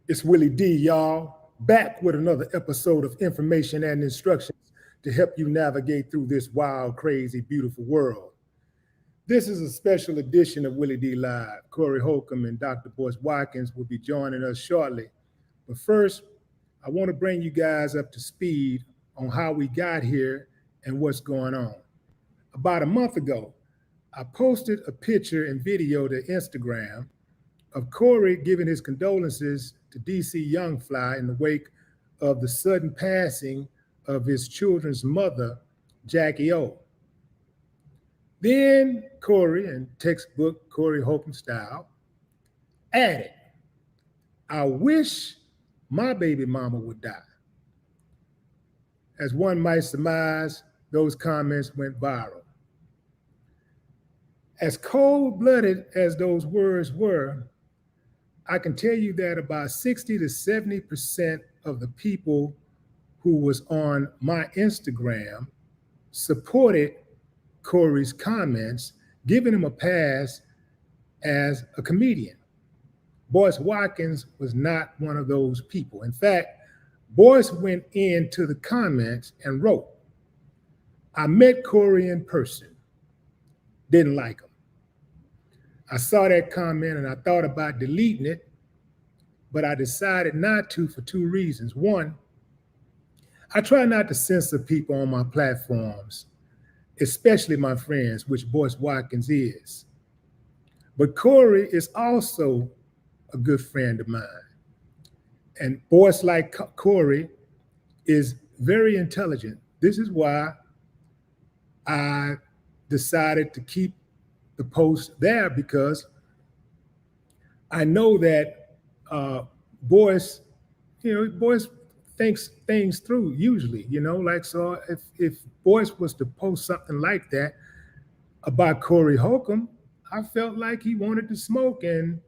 It's Willie D, y'all, back with another episode of information and instructions to help you navigate through this wild, crazy, beautiful world. This is a special edition of Willie D Live. Corey Holcomb and Dr. Boyce Watkins will be joining us shortly. But first, I want to bring you guys up to speed on how we got here and what's going on. About a month ago, I posted a picture and video to Instagram of Corey giving his condolences to DC Youngfly in the wake of the sudden passing of his children's mother, Jackie O. Then Corey, in textbook Corey Holcomb style, added, "I wish my baby mama would die." As one might surmise, those comments went viral. As cold-blooded as those words were, I can tell you that about 60 to 70% of the people who was on my Instagram supported Corey's comments, giving him a pass as a comedian. Boyce Watkins was not one of those people. In fact, Boyce went into the comments and wrote, "I met Corey in person, didn't like him." I saw that comment and I thought about deleting it, but I decided not to for two reasons. One, I try not to censor people on my platforms, especially my friends, which Boyce Watkins is. But Corey is also a good friend of mine. And Boyce, like Corey, is very intelligent. This is why I decided to keep the post there, because I know that Boyce, Boyce thinks things through usually, so if Boyce was to post something like that about Corey Holcomb, I felt like he wanted to smoke, and,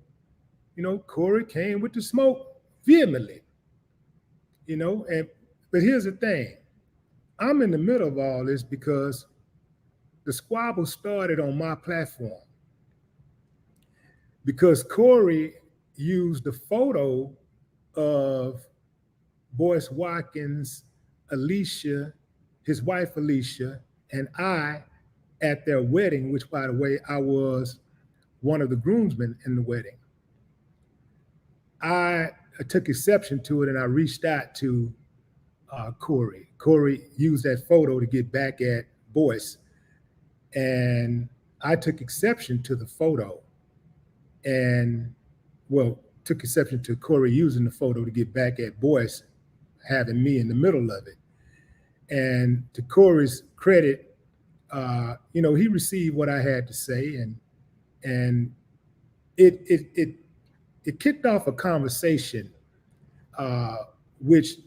Corey came with the smoke vehemently, but here's the thing. I'm in the middle of all this because the squabble started on my platform, because Corey used the photo of Boyce Watkins, Alicia, his wife Alicia, and I at their wedding, which, by the way, I was one of the groomsmen in the wedding. I took exception to it and I reached out to Corey. Corey used that photo to get back at Boyce. And I took exception to the photo and, took exception to Corey using the photo to get back at Boyce, having me in the middle of it. And to Corey's credit, he received what I had to say, and it kicked off a conversation, which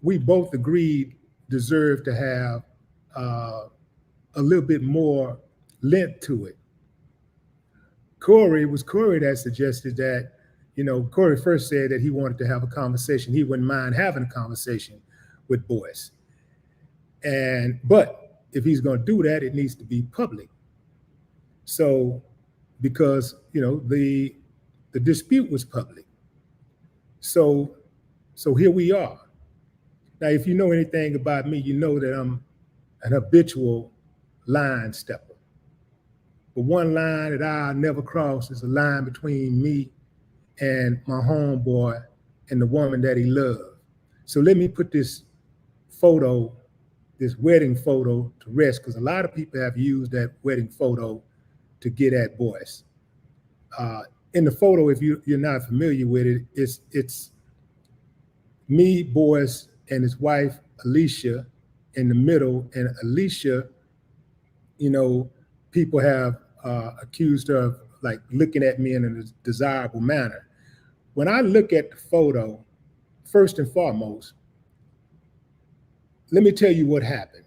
we both agreed deserved to have a little bit more length to it. It was Corey that suggested that, Corey first said that he wanted to have a conversation. He wouldn't mind having a conversation with Boyce. But if he's going to do that, it needs to be public. So, because, the dispute was public. So here we are. Now, if you know anything about me, you know that I'm an habitual line stepper. But one line that I'll never cross is a line between me and my homeboy and the woman that he loved. So let me put this wedding photo to rest, because a lot of people have used that wedding photo to get at Boyce. In the photo, if you're not familiar with it, it's me, Boyce, and his wife, Alicia, in the middle. And Alicia, people have accused her of like looking at me in a desirable manner. When I look at the photo, first and foremost, let me tell you what happened.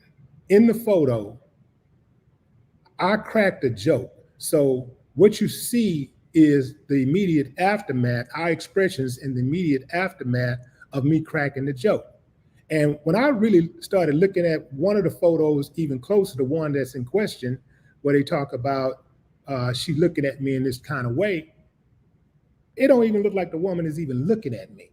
In the photo, I cracked a joke. So what you see is the immediate aftermath, our expressions in the immediate aftermath of me cracking the joke. And when I really started looking at one of the photos, even closer to one that's in question, where they talk about she looking at me in this kind of way, it don't even look like the woman is even looking at me.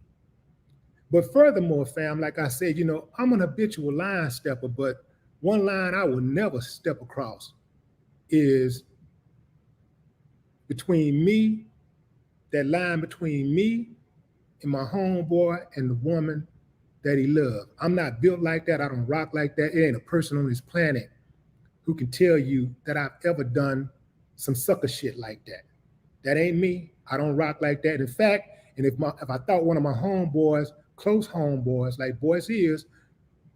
But furthermore, fam, like I said, I'm an habitual line stepper, but one line I will never step across is between me, that line between me and my homeboy and the woman that he loved. I'm not built like that. I don't rock like that. It ain't a person on this planet who can tell you that I've ever done some sucker shit like that. That ain't me. I don't rock like that. In fact, and if I thought one of my homeboys, close homeboys, like Boyce is,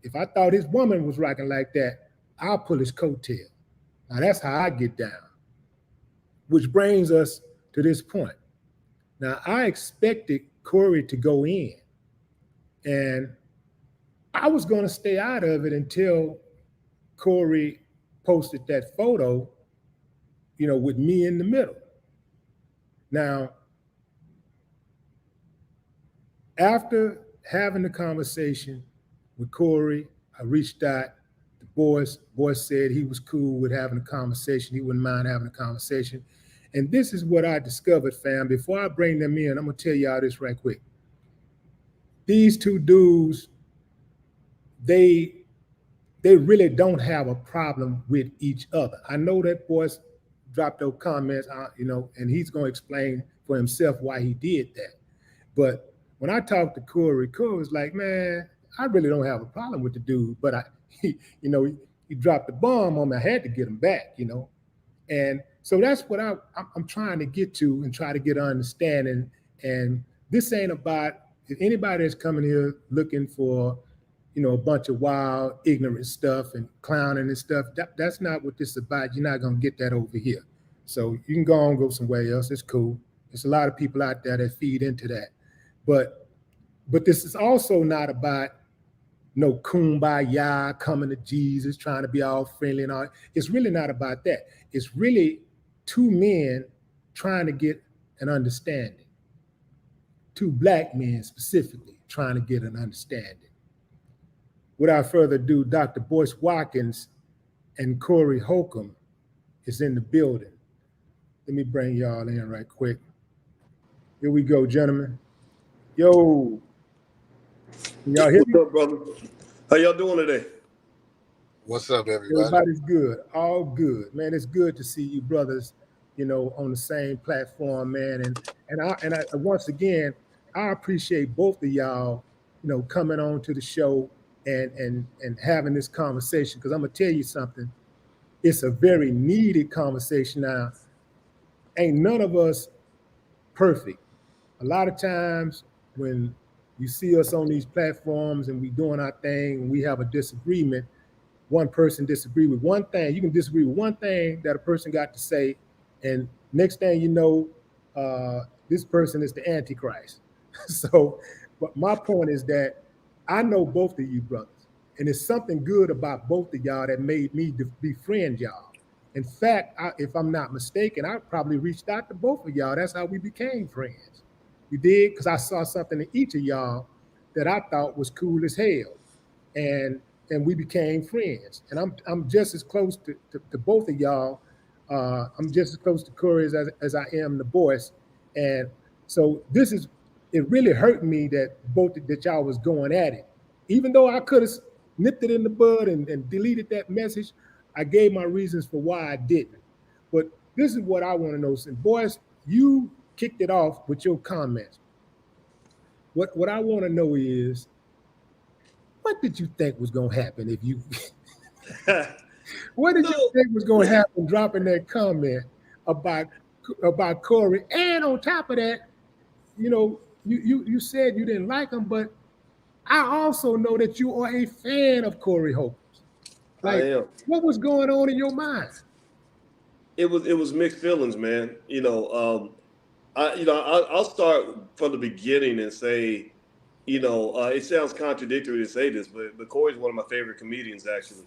if I thought his woman was rocking like that, I'll pull his coattail. Now that's how I get down. Which brings us to this point. Now I expected Corey to go in, and I was going to stay out of it until Corey posted that photo, with me in the middle. Now, after having the conversation with Corey, I reached out to Boyce. Boyce said he was cool with having a conversation. He wouldn't mind having a conversation. And this is what I discovered, fam. Before I bring them in, I'm going to tell y'all this right quick. These two dudes, they really don't have a problem with each other. I know that Boyce dropped those comments, and he's going to explain for himself why he did that. But when I talked to Corey was like, man, I really don't have a problem with the dude, but he dropped the bomb on me. I had to get him back, And so that's what I'm trying to get to and try to get an understanding. And this ain't about anybody that's coming here looking for, a bunch of wild, ignorant stuff and clowning and stuff. That's not what this is about. You're not going to get that over here. So you can go somewhere else. It's cool. There's a lot of people out there that feed into that. But this is also not about no kumbaya, coming to Jesus, trying to be all friendly and all. It's really not about that. It's really two men trying to get an understanding. Two black men specifically trying to get an understanding. Without further ado, Dr. Boyce Watkins and Corey Holcomb is in the building. Let me bring y'all in right quick. Here we go, gentlemen. Yo. Can y'all hear me? What's up, brother? How y'all doing today? What's up, everybody? Everybody's good. All good. Man, it's good to see you brothers, on the same platform, man. And I once again, I appreciate both of y'all, coming on to the show and having this conversation, because I'm gonna tell you something. It's a very needed conversation. Now, ain't none of us perfect. A lot of times when you see us on these platforms and we doing our thing and we have a disagreement, one person disagree with one thing. You can disagree with one thing that a person got to say, and next thing you know, this person is the Antichrist. So, but my point is that I know both of you brothers, and it's something good about both of y'all that made me befriend y'all. In fact, if I'm not mistaken, I probably reached out to both of y'all. That's how we became friends. You did? Because I saw something in each of y'all that I thought was cool as hell. And we became friends. And I'm just as close to both of y'all. I'm just as close to Corey as I am to Boyce. And so it really hurt me that y'all was going at it. Even though I could have nipped it in the bud and deleted that message, I gave my reasons for why I didn't. But this is what I want to know. Since Boyce, you kicked it off with your comments. What I want to know is, what did you think was going to happen if you... What did you think was going to happen dropping that comment about Corey? And on top of that, you said you didn't like him, but I also know that you are a fan of Corey Holcomb. Like, I am. What was going on in your mind? It was mixed feelings, man. I'll start from the beginning and say, it sounds contradictory to say this, but Corey's one of my favorite comedians, actually.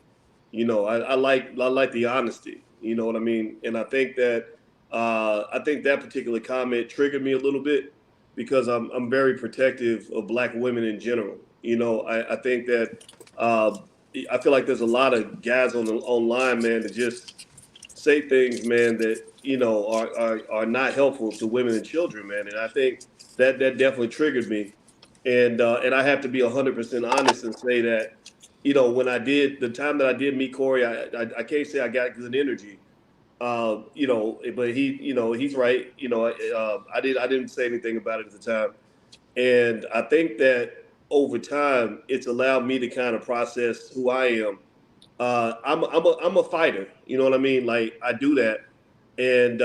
I like the honesty. You know what I mean? And I think that particular comment triggered me a little bit because I'm very protective of Black women in general. I think that I feel like there's a lot of guys online, man, that just say things, man, that are not helpful to women and children, man. And I think that definitely triggered me. And I have to be 100% honest and say that, when I did the time that I did meet Corey, I can't say I got good energy. But he's right. I didn't say anything about it at the time. And I think that over time, it's allowed me to kind of process who I am. I'm a fighter. You know what I mean? Like I do that, and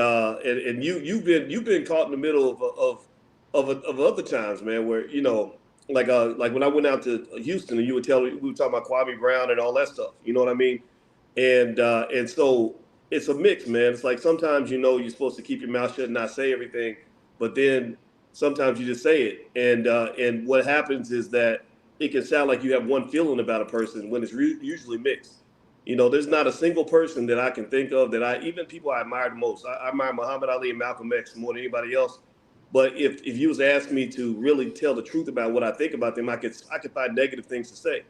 you've been caught in the middle of other times, man. Where like when I went out to Houston and we were talking about Kwame Brown and all that stuff. You know what I mean? And so it's a mix, man. It's like sometimes you're supposed to keep your mouth shut and not say everything, but then sometimes you just say it. And what happens is that it can sound like you have one feeling about a person when it's usually mixed. There's not a single person that I can think of even people I admire the most. I admire Muhammad Ali and Malcolm X more than anybody else. But if you was to ask me to really tell the truth about what I think about them, I could find negative things to say,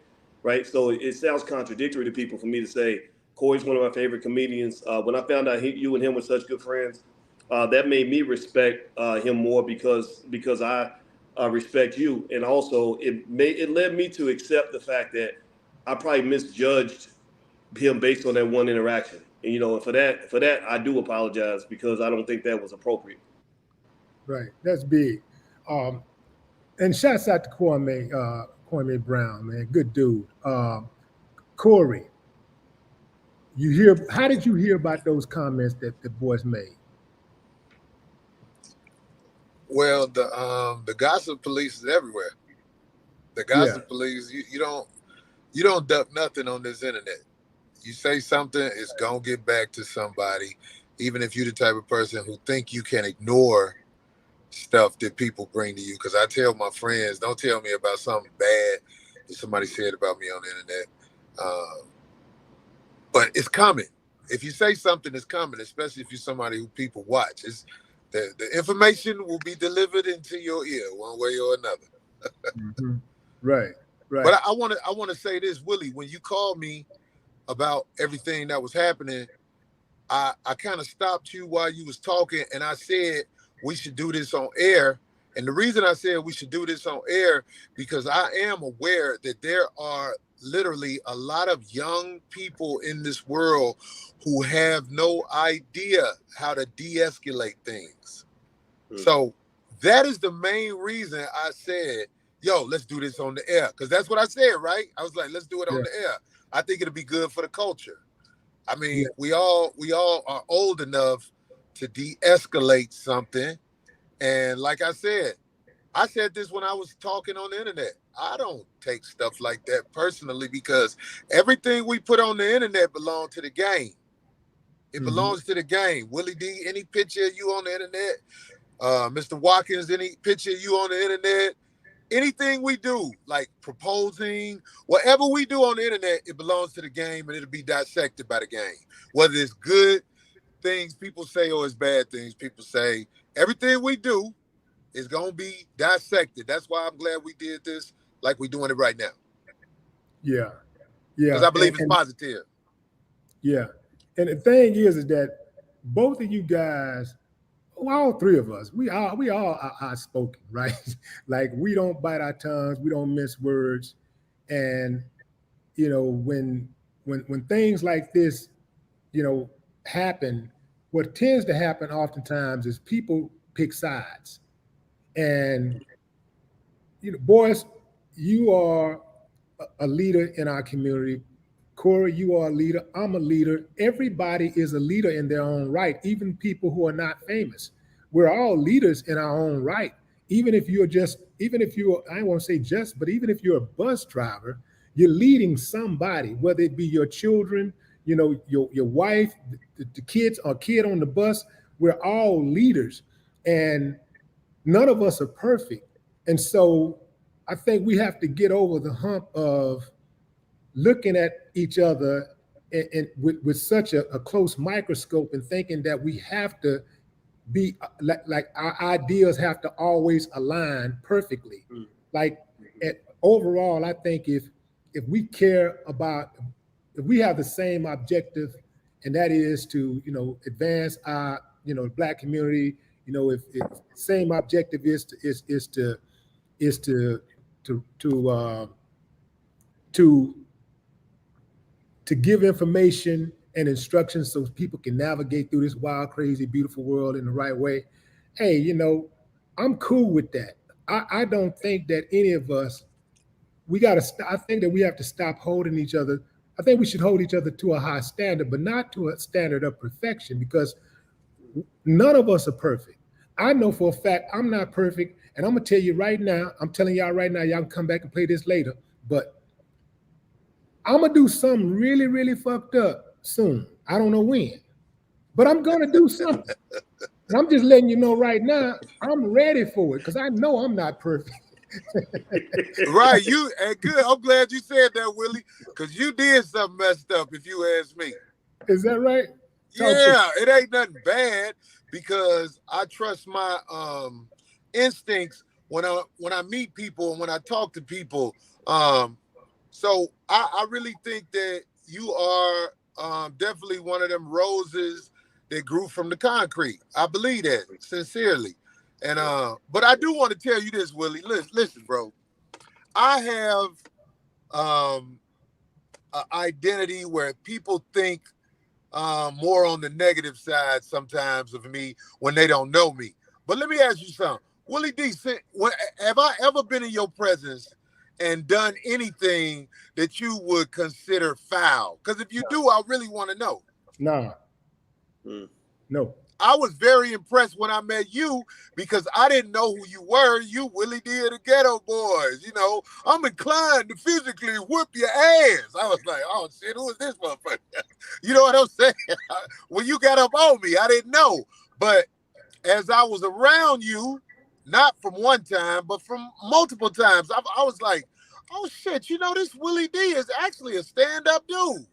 right? So it sounds contradictory to people for me to say Corey's one of my favorite comedians. When I found out you and him were such good friends, that made me respect him more because I respect you, and also it led me to accept the fact that I probably misjudged him based on that one interaction. And for that I do apologize because I don't think that was appropriate. Right, that's big. And shouts out to Kwame Brown, man, good dude. Corey, how did you hear about those comments that the boys made? Well, the gossip police is everywhere. The gossip police, you don't duck nothing on this internet. You say something, it's gonna get back to somebody, even if you're the type of person who think you can ignore stuff that people bring to you. Because I tell my friends, don't tell me about something bad that somebody said about me on the internet. But it's coming. If you say something, it's coming, especially if you're somebody who people watch. The information will be delivered into your ear one way or another. Mm-hmm. Right. But I want to say this, Willie, when you called me about everything that was happening, I kind of stopped you while you was talking, and I said we should do this on air. And the reason I said we should do this on air, because I am aware that there are literally a lot of young people in this world who have no idea how to de-escalate things. Mm-hmm. So that is the main reason I said, yo, let's do this on the air. Because that's what I said, right? I was like, let's do it on the air. I think it'll be good for the culture. I mean, we all are old enough to de-escalate something. And like I said this when I was talking on the internet. I don't take stuff like that personally, because everything we put on the internet belongs to the game. It belongs to the game. Willie D, any picture of you on the internet, Mr. Watkins, any picture of you on the internet, anything we do, like proposing, whatever we do on the internet, it belongs to the game, and it'll be dissected by the game. Whether it's good things people say or it's bad things people say, everything we do is going to be dissected. That's why I'm glad we did this like we're doing it right now. Yeah. Because I believe it's positive. Yeah. And the thing is that both of you guys, all three of us, we all are outspoken, right? Like we don't bite our tongues, we don't mince words. And when things like this, happen, what tends to happen oftentimes is people pick sides. And Boyce, you are a leader in our community. Corey, you are a leader. I'm a leader. Everybody is a leader in their own right, even people who are not famous. We're all leaders in our own right. Even if you're, I won't say just, but even if you're a bus driver, you're leading somebody, whether it be your children, your wife, the kids, or kid on the bus. We're all leaders, and none of us are perfect. And so I think we have to get over the hump of looking at each other and with such a close microscope and thinking that we have to be like our ideas have to always align perfectly. Like overall, I think if we care about, if we have the same objective, and that is to advance our the black community, if same objective is to give information and instructions so people can navigate through this wild, crazy, beautiful world in the right way. Hey, I'm cool with that. I don't think that any of us, I think that we have to stop holding each other. I think we should hold each other to a high standard, but not to a standard of perfection, because none of us are perfect. I know for a fact I'm not perfect, and I'm gonna tell you right now, I'm telling y'all right now, y'all can come back and play this later, but I'm gonna do something really, really fucked up soon. I don't know when, but I'm gonna do something. And I'm just letting you know right now, I'm ready for it, because I know I'm not perfect. Right, good. I'm glad you said that, Willie, because you did something messed up, if you ask me. Is that right? Yeah, it ain't nothing bad, because I trust my instincts when I meet people and when I talk to people. So I really think that you are definitely one of them roses that grew from the concrete. I believe that sincerely. And but I do want to tell you this, Willie. Listen, bro. I have an identity where people think more on the negative side sometimes of me when they don't know me. But let me ask you something. Willie D, have I ever been in your presence and done anything that you would consider foul? Because if you do, I really want to know. Nah. No. I was very impressed when I met you, because I didn't know who you were. You Willie D of the Ghetto Boys. I'm inclined to physically whip your ass. I was like, oh shit, who is this motherfucker? You know what I'm saying? When you got up on me, I didn't know. But as I was around you, not from one time, but from multiple times, I was like, oh shit, this Willie D is actually a stand-up dude.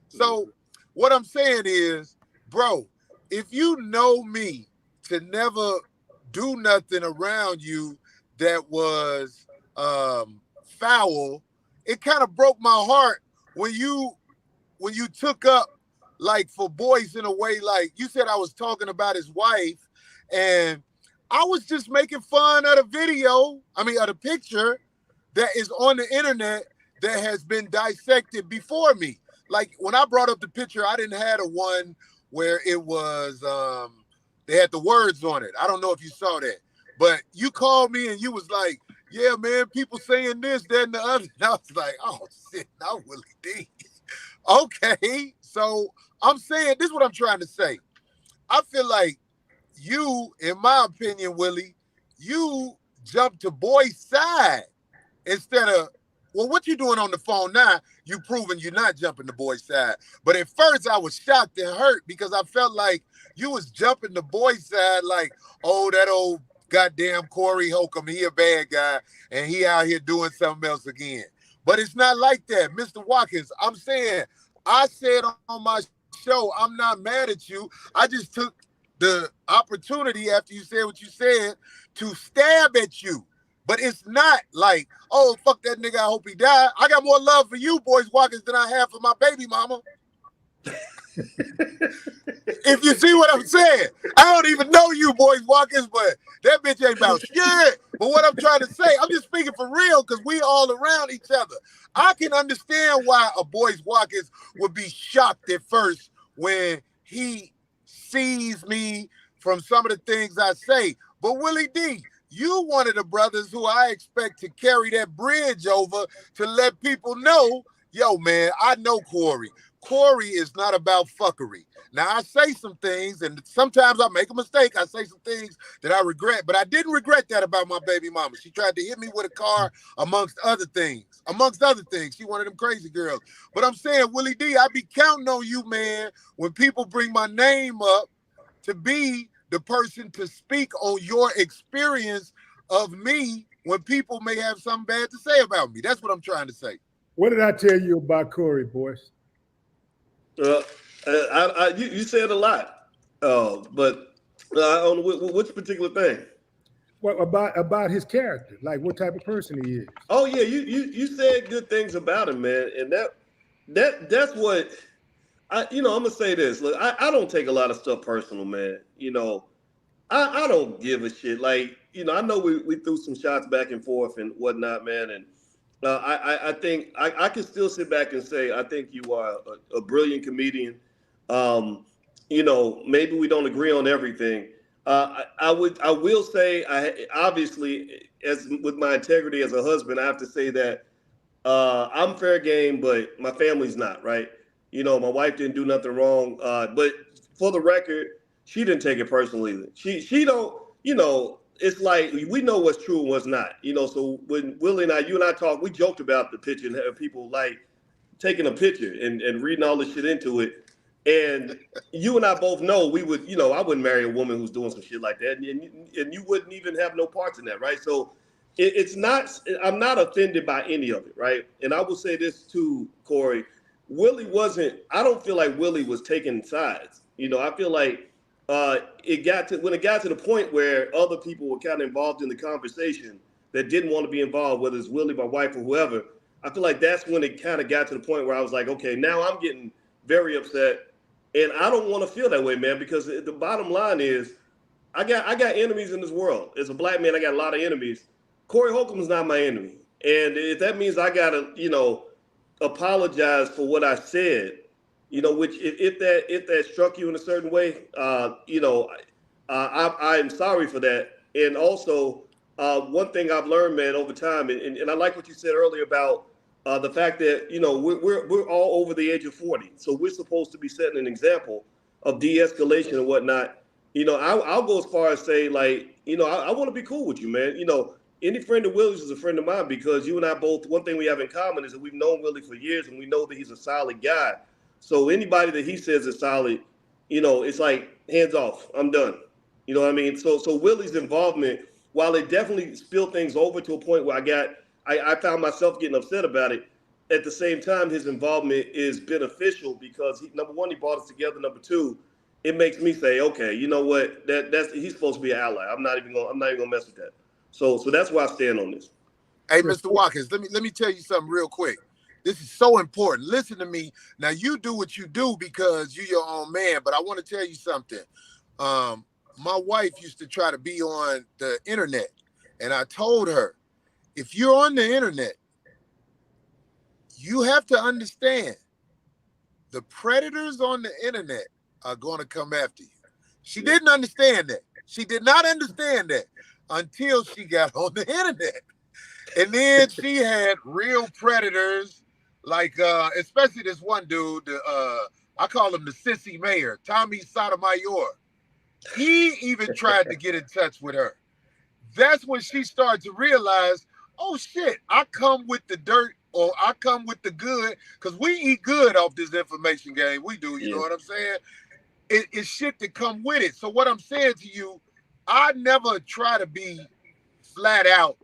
So what I'm saying is, bro, if you know me to never do nothing around you that was foul, it kind of broke my heart when you took up, like, for Boyce in a way. Like you said, I was talking about his wife, and I was just making fun of the video, of the picture that is on the internet that has been dissected before me. Like, when I brought up the picture, I didn't have a one where it was, they had the words on it. I don't know if you saw that, but you called me and you was like, yeah, man, people saying this, that, and the other. And I was like, oh shit, now Willie D. Okay, so I'm saying, this is what I'm trying to say. I feel like you, in my opinion, Willie, you jumped to Boyce's side instead of, well, what you doing on the phone now, you proving you're not jumping to Boyce's side. But at first I was shocked and hurt, because I felt like you was jumping to Boyce's side, like, oh, that old goddamn Corey Holcomb, he a bad guy, and he out here doing something else again. But it's not like that, Mr. Watkins. I'm saying, I said on my show, I'm not mad at you. I just took the opportunity after you said what you said to stab at you. But it's not like, oh, fuck that nigga, I hope he died. I got more love for you, Boyce Watkins, than I have for my baby mama. If you see what I'm saying. I don't even know you, Boyce Watkins, but that bitch ain't about shit. But what I'm trying to say, I'm just speaking for real, because we all around each other. I can understand why a Boyce Watkins would be shocked at first when he sees me from some of the things I say. But Willie D, you one of the brothers who I expect to carry that bridge over to let people know, yo, man, I know Corey. Corey is not about fuckery. Now, I say some things, and sometimes I make a mistake. I say some things that I regret, but I didn't regret that about my baby mama. She tried to hit me with a car, amongst other things. She one of them crazy girls. But I'm saying, Willie D, I be counting on you, man, when people bring my name up, to be the person to speak on your experience of me when people may have something bad to say about me. That's what I'm trying to say. What did I tell you about Corey, Boyce? You said a lot, but on which particular thing? What about his character? Like, what type of person he is? Oh yeah, you said good things about him, man, and that's what I'm gonna say this. Look, I don't take a lot of stuff personal, man. I don't give a shit. Like, I know we threw some shots back and forth and whatnot, man. And I think I can still sit back and say I think you are a brilliant comedian. Maybe we don't agree on everything. I will say, obviously, as with my integrity as a husband, I have to say that I'm fair game, but my family's not, right? My wife didn't do nothing wrong. But for the record, she didn't take it personally. She don't, it's like we know what's true and what's not. So when Willie and you and I talked, we joked about the picture and have people like taking a picture and reading all this shit into it. And you and I both know we would, I wouldn't marry a woman who's doing some shit like that. And you wouldn't even have no parts in that, right? So it's not, I'm not offended by any of it, right? And I will say this too, Corey. I don't feel like Willie was taking sides. I feel like when it got to the point where other people were kind of involved in the conversation that didn't want to be involved, whether it's Willie, my wife, or whoever. I feel like that's when it kind of got to the point where I was like, okay, now I'm getting very upset. And I don't want to feel that way, man, because the bottom line is I got enemies in this world. As a black man, I got a lot of enemies. Corey Holcomb is not my enemy. And if that means I got to, apologize for what I said, which if that struck you in a certain way, I'm sorry for that. And also, one thing I've learned, man, over time, and I like what you said earlier about the fact that we're all over the age of 40, so we're supposed to be setting an example of de-escalation and whatnot. I'll go as far as say, like, I want to be cool with you, man. Any friend of Willie's is a friend of mine because you and I both, one thing we have in common is that we've known Willie for years and we know that he's a solid guy. So anybody that he says is solid, it's like hands off. I'm done. You know what I mean? So Willie's involvement, while it definitely spilled things over to a point where I found myself getting upset about it. At the same time, his involvement is beneficial because number one, he brought us together. Number two, it makes me say, okay, you know what? That's he's supposed to be an ally. I'm not even gonna mess with that. So that's where I stand on this. Hey, Mr. Watkins, let me tell you something real quick. This is so important. Listen to me. Now, you do what you do because you're your own man, but I want to tell you something. My wife used to try to be on the internet, and I told her, if you're on the internet, you have to understand the predators on the internet are going to come after you. She didn't understand that. She did not understand that until she got on the internet. And then she had real predators, like especially this one dude, I call him the sissy mayor, Tommy Sotomayor. He even tried to get in touch with her. That's when she started to realize, oh shit, I come with the dirt or I come with the good, because we eat good off this information game. We do, you know what I'm saying? It's shit that come with it. So what I'm saying to you, I never try to be flat out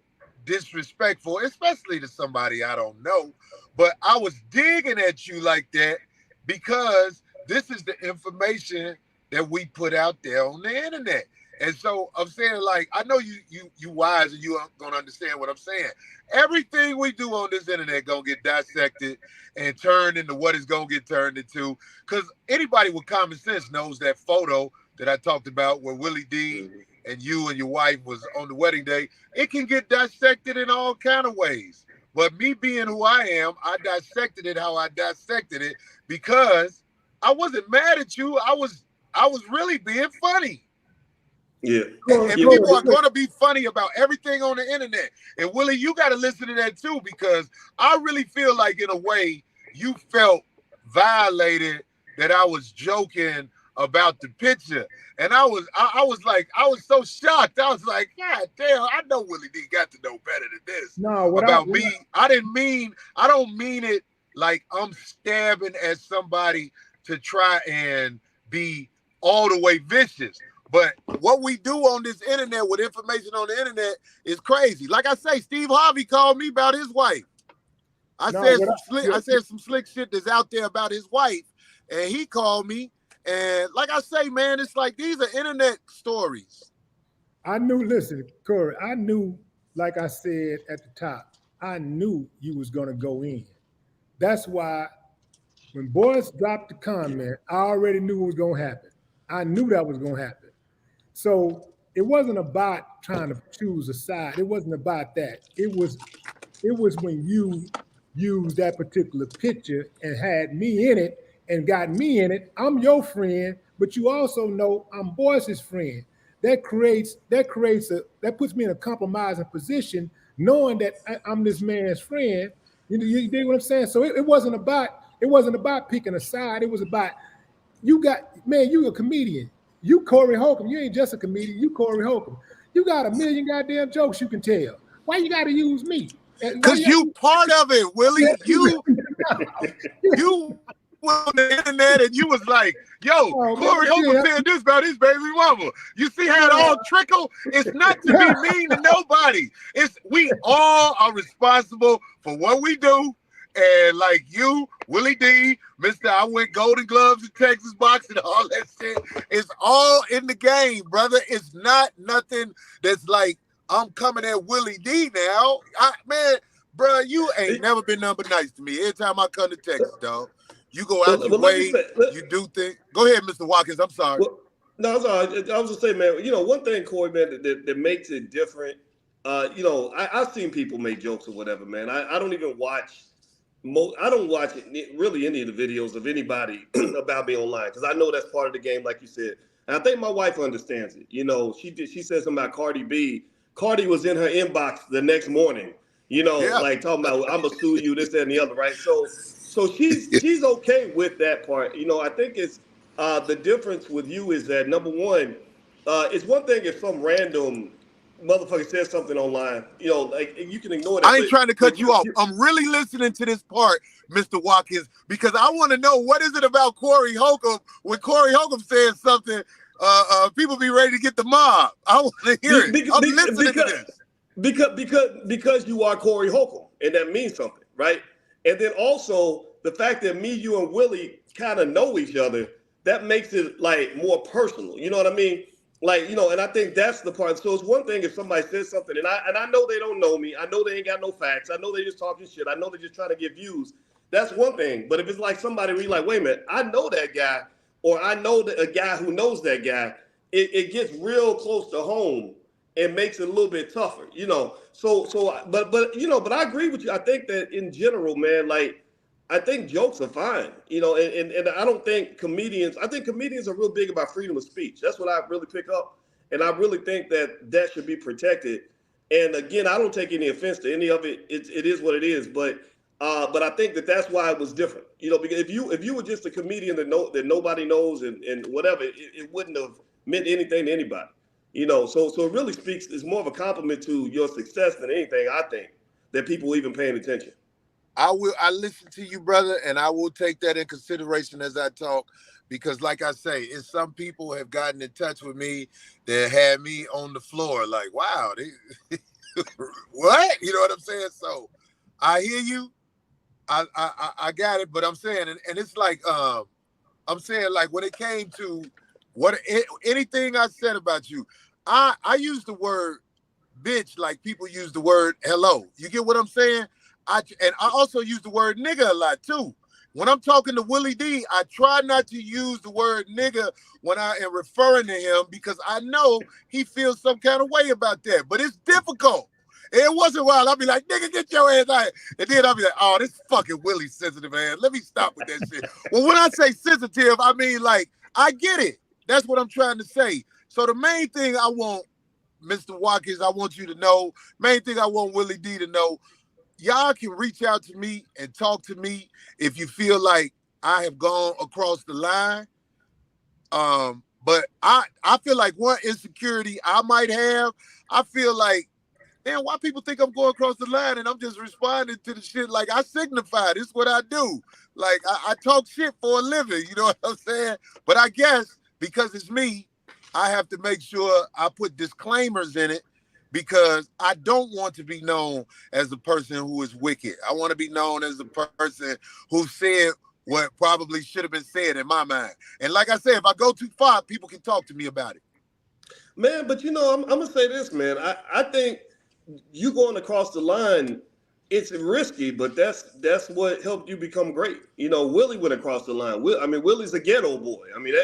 disrespectful, especially to somebody I don't know. But I was digging at you like that because this is the information that we put out there on the internet. And so I'm saying, like, I know you wise and you aren't gonna understand what I'm saying. Everything we do on this internet gonna get dissected and turned into what it's gonna get turned into. Because anybody with common sense knows that photo that I talked about where Willie D and you and your wife was on the wedding day, it can get dissected in all kind of ways. But me being who I am, I dissected it how I dissected it because I wasn't mad at you. I was really being funny. Yeah. And people are going to be funny about everything on the internet. And Willie, you got to listen to that too, because I really feel like in a way you felt violated that I was joking about the picture. And I was so shocked. I was like, God damn, I know Willie D got to know better than this. No, I don't mean it like I'm stabbing at somebody to try and be all the way vicious. But what we do on this internet with information on the internet is crazy. Like I say, Steve Harvey called me about his wife. I said some slick shit that's out there about his wife, and he called me. And like I say, man, it's like these are internet stories. Listen, Corey, I knew, like I said at the top, I knew you was gonna go in. That's why When Boyce dropped the comment, I already knew what was going to happen. I knew that was going to happen. So it wasn't about trying to choose a side. It wasn't about that. It was when you used that particular picture and had me in it and got me in it. I'm your friend, but you also know I'm Boyce's friend. That puts me in a compromising position, knowing that I'm this man's friend. You dig what I'm saying? So it wasn't about picking a side. It was about you a comedian. You Corey Holcomb. You ain't just a comedian. You Corey Holcomb. You got a million goddamn jokes you can tell. Why you got to use me? Because you part of it, Willie. You went on the internet and you was like, yo, Corey Holcomb said this about his baby mama. You see how it all trickle? It's not to be mean to nobody. We all are responsible for what we do. And like you, Willie D, Mr. I went Golden Gloves in Texas boxing, all that shit. It's all in the game, brother. It's not nothing that's like, I'm coming at Willie D now. Man, bro, you ain't never been nothing but nice to me. Every time I come to Texas, dog, you go out your way, you do things. Go ahead, Mr. Watkins. I'm sorry. Well, no, I'm sorry. I was just saying, man, one thing, Corey, man, that makes it different, I've seen people make jokes or whatever, man. I don't even watch I don't watch really any of the videos of anybody about me online because I know that's part of the game, like you said. And I think my wife understands it. She said something about Cardi B. Cardi was in her inbox the next morning, like talking about, I'm gonna sue you, this, that, and the other, right? So she's okay with that part. I think it's the difference with you is that number one, it's one thing if some random motherfucker says something online, like you can ignore that. I ain't trying to cut you off. I'm really listening to this part, Mr. Watkins, because I want to know what is it about Corey Holcomb when Corey Holcomb says something. People be ready to get the mob. I want to hear it. I'm listening to this. Because you are Corey Holcomb, and that means something, right? And then also the fact that me, you, and Willie kind of know each other, that makes it like more personal. You know what I mean? Like, and I think that's the part. So it's one thing if somebody says something, and I know they don't know me. I know they ain't got no facts. I know they just talking shit. I know they're just trying to get views. That's one thing. But if it's like somebody where you're like, wait a minute, I know that guy, or I know a guy who knows that guy, it gets real close to home and makes it a little bit tougher, but I agree with you. I think that in general, man, like, I think jokes are fine, and I don't think I think comedians are real big about freedom of speech. That's what I really pick up. And I really think that should be protected. And again, I don't take any offense to any of it. It is what it is. But I think that's why it was different, because if you were just a comedian that nobody knows and whatever, it wouldn't have meant anything to anybody, so it really speaks, it's more of a compliment to your success than anything, I think, that people even paying attention. I listen to you, brother, and I will take that in consideration as I talk, because like I say, some people have gotten in touch with me that had me on the floor like, wow, what? You know what I'm saying? So I hear you. I got it, but I'm saying, and it's like, I'm saying, like, when it came to anything I said about you, I use the word bitch like people use the word hello. You get what I'm saying? I also use the word nigga a lot too. When I'm talking to Willie D, I try not to use the word nigga when I am referring to him because I know he feels some kind of way about that. But it's difficult. It once in a while, I'll be like, nigga, get your ass out. And then I'll be like, oh, this fucking Willie sensitive ass. Let me stop with that shit. Well, when I say sensitive, I mean, like, I get it. That's what I'm trying to say. So the main thing I want, Mr. Watkins, I want you to know, main thing I want Willie D to know, y'all can reach out to me and talk to me if you feel like I have gone across the line. But I feel like one insecurity I might have, I feel like, man, why people think I'm going across the line and I'm just responding to the shit like I signify. This is what I do. Like, I talk shit for a living, you know what I'm saying? But I guess because it's me, I have to make sure I put disclaimers in it because I don't want to be known as a person who is wicked. I want to be known as a person who said what probably should have been said in my mind. And like I said, if I go too far, people can talk to me about it. Man, but I'm going to say this, man. I think you going across the line, it's risky, but that's what helped you become great. You know, Willie went across the line. Willie's a ghetto boy. I mean,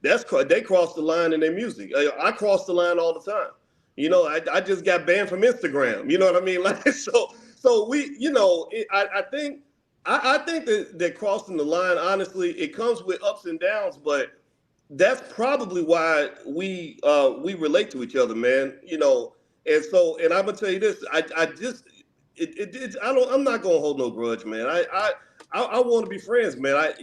they crossed the line in their music. I cross the line all the time. You know, I just got banned from Instagram. You know what I mean? Like so we, you know, I think that crossing the line, honestly, it comes with ups and downs, but that's probably why we relate to each other, man. You know, and I'm gonna tell you this, I just I'm not gonna hold no grudge, man. I want to be friends, man.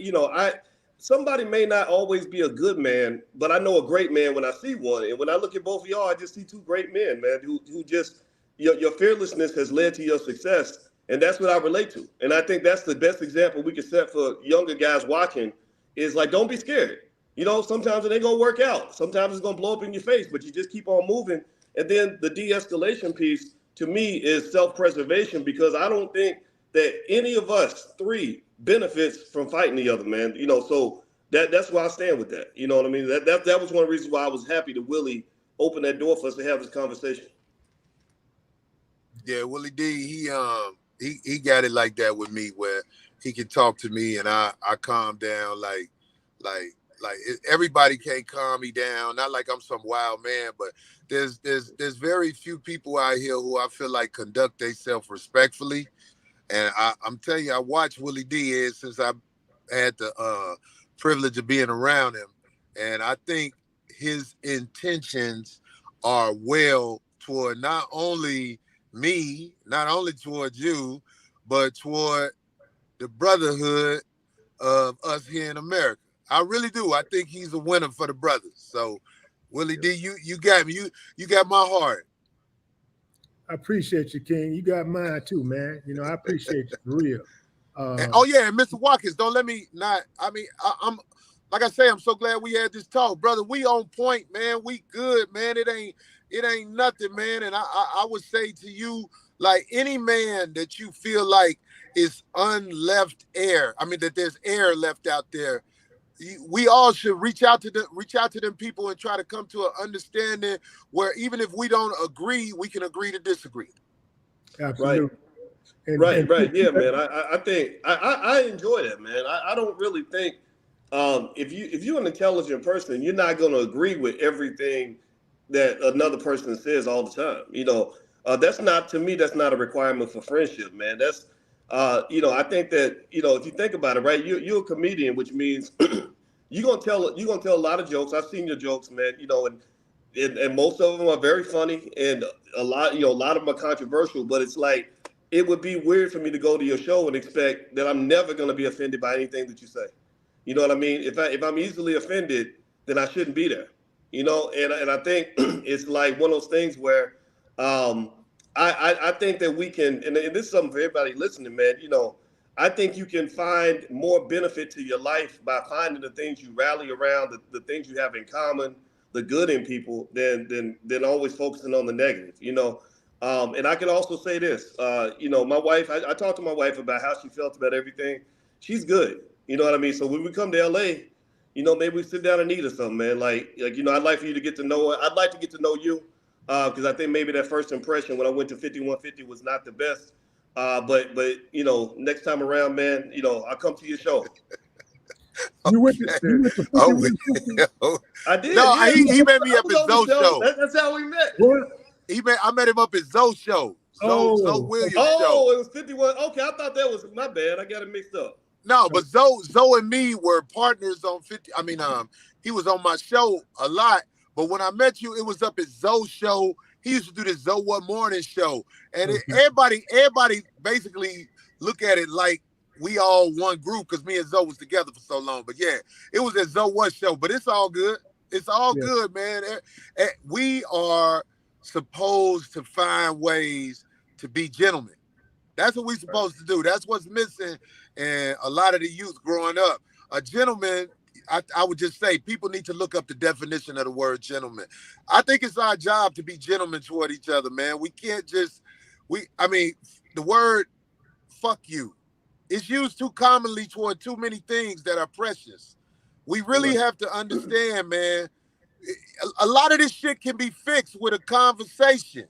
Somebody may not always be a good man, but I know a great man when I see one. And when I look at both of y'all, I just see two great men, man, who just your fearlessness has led to your success. And that's what I relate to. And I think that's the best example we can set for younger guys watching is like, don't be scared. You know, sometimes it ain't gonna work out. Sometimes it's gonna blow up in your face, but you just keep on moving. And then the de-escalation piece to me is self-preservation, because I don't think that any of us three benefits from fighting the other, man. You know, so that's why I stand with that. You know what I mean? That was one of the reasons why I was happy that Willie opened that door for us to have this conversation. Yeah, Willie D, he got it like that with me, where he can talk to me and I calm down like everybody can't calm me down. Not like I'm some wild man, but there's very few people out here who I feel like conduct themselves respectfully. And I'm telling you, I watched Willie D since I had the privilege of being around him. And I think his intentions are well toward not only me, not only toward you, but toward the brotherhood of us here in America. I really do. I think he's a winner for the brothers. So, Willie D, you got me. You got my heart. I appreciate you, King. You got mine too, man. You know, I appreciate you for real. And Mr. Watkins, don't let me not. I mean, I'm like I say, I'm so glad we had this talk, brother. We on point, man. We good, man. It ain't nothing, man. And I would say to you, like any man that you feel like is unleft air. I mean, that there's air left out there. We all should reach out to them people and try to come to an understanding where even if we don't agree, we can agree to disagree. Absolutely. Right. Yeah, man. I think I enjoy that, man. I don't really think if you're an intelligent person, you're not going to agree with everything that another person says all the time. You know, that's not a requirement for friendship, man. That's I think that, if you think about it, right, you're a comedian, which means you're gonna tell a lot of jokes. I've seen your jokes, man, and most of them are very funny, and a lot of them are controversial, but it's like, it would be weird for me to go to your show and expect that I'm never going to be offended by anything that you say. You know what I mean? If I'm easily offended, then I shouldn't be there. You know, and I think it's like one of those things where I think that we can, and this is something for everybody listening, man. You know, I think you can find more benefit to your life by finding the things you rally around, the things you have in common, the good in people, than always focusing on the negative. You know. And I can also say this, my wife, I talked to my wife about how she felt about everything. She's good. You know what I mean? So when we come to LA, maybe we sit down and eat or something, man. I'd like for you to get to know her. I'd like to get to know you, because I think maybe that first impression when I went to 5150 was not the best. But next time around, man, I'll come to your show. You went to I did. No, yeah. he met me up at Zoe's show. That's how we met. What? I met him up at Zoe's show. Zoe Williams show. Oh, it was 51. Okay, I thought that was my bad. I got it mixed up. No, but Zoe and me were partners on 50. I mean, he was on my show a lot, but when I met you, it was up at Zoe's show. He used to do this Zoe What Morning show, and everybody basically look at it like we all one group because me and Zoe was together for so long. But yeah, it was at Zoe What show. But it's all good. It's all good, man. We are supposed to find ways to be gentlemen. That's what we're supposed to do. That's what's missing in a lot of the youth growing up. A gentleman, I would just say people need to look up the definition of the word gentleman. I think it's our job to be gentlemen toward each other, man. We can't the word fuck you is used too commonly toward too many things that are precious. We really have to understand, man, a lot of this shit can be fixed with a conversation.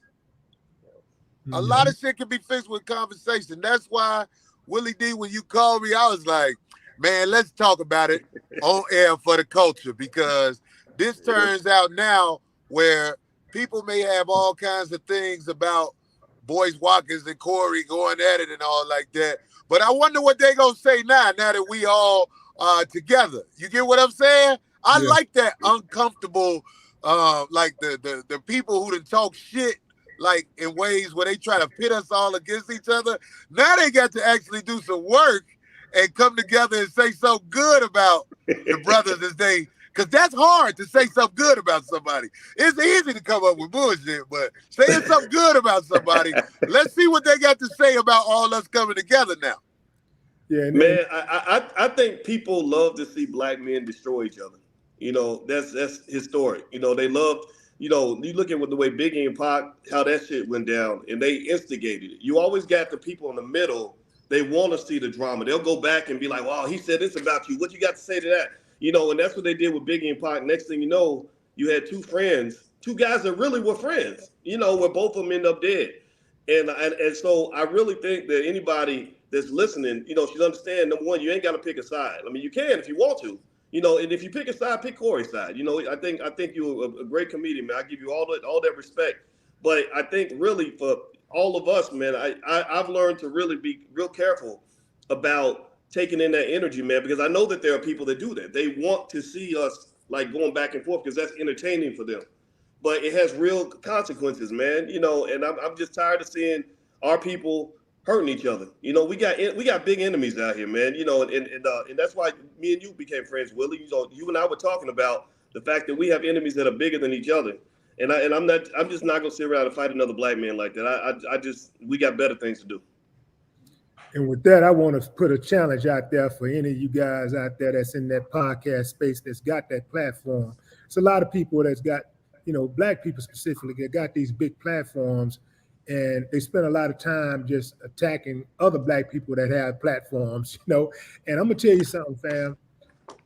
A lot of shit can be fixed with conversation. That's why, Willie D, when you called me, I was like, man, let's talk about it on air for the culture, because this turns out now where people may have all kinds of things about Boyce, Watkins, and Corey going at it and all like that. But I wonder what they gonna say now that we all together. You get what I'm saying? I like that uncomfortable, like the people who done talk shit like in ways where they try to pit us all against each other. Now they got to actually do some work and come together and say something good about the brothers as they, because that's hard to say something good about somebody. It's easy to come up with bullshit, but saying something good about somebody, let's see what they got to say about all us coming together now. Yeah, man, I think people love to see black men destroy each other. You know, that's historic. You know, they love, you know, you look at the way Biggie and Pac, how that shit went down, and they instigated it. You always got the people in the middle. They want to see the drama. They'll go back and be like, wow, he said this about you. What you got to say to that? You know, and that's what they did with Biggie and Pac. Next thing you know, you had two guys that really were friends, you know, where both of them end up dead. And so I really think that anybody that's listening, you know, should understand, number one, you ain't got to pick a side. I mean, you can if you want to, you know, and if you pick a side, pick Corey's side. You know, I think you're a great comedian, man. I give you all that respect. But I think really for all of us, man, I've learned to really be real careful about taking in that energy, man, because I know that there are people that do that. They want to see us like going back and forth because that's entertaining for them. But it has real consequences, man. You know, and I'm just tired of seeing our people hurting each other. You know, we got big enemies out here, man. You know, and that's why me and you became friends, Willie. You know, you and I were talking about the fact that we have enemies that are bigger than each other. And I'm just not gonna sit around and fight another black man like that. We got better things to do. And with that, I want to put a challenge out there for any of you guys out there that's in that podcast space that's got that platform. It's a lot of people that's got, you know, black people specifically that got these big platforms, and they spend a lot of time just attacking other black people that have platforms, you know. And I'm gonna tell you something, fam.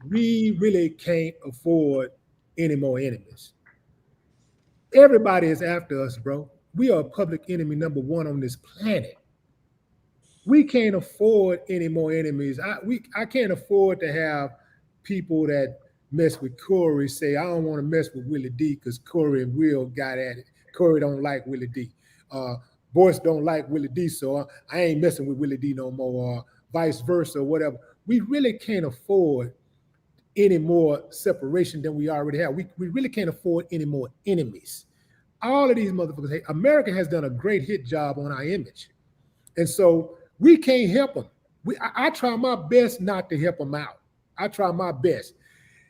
We really can't afford any more enemies. Everybody is after us, bro. We are public enemy number one on this planet. We can't afford any more enemies. I can't afford to have people that mess with Corey say, I don't want to mess with Willie D because Corey and Will got at it. Corey don't like Willie D. Boyce don't like Willie D, so I ain't messing with Willie D no more, or vice versa, or whatever. We really can't afford any more separation than we already have. We really can't afford any more enemies. All of these motherfuckers, hey, America has done a great hit job on our image. And so we can't help them. I try my best not to help them out. I try my best.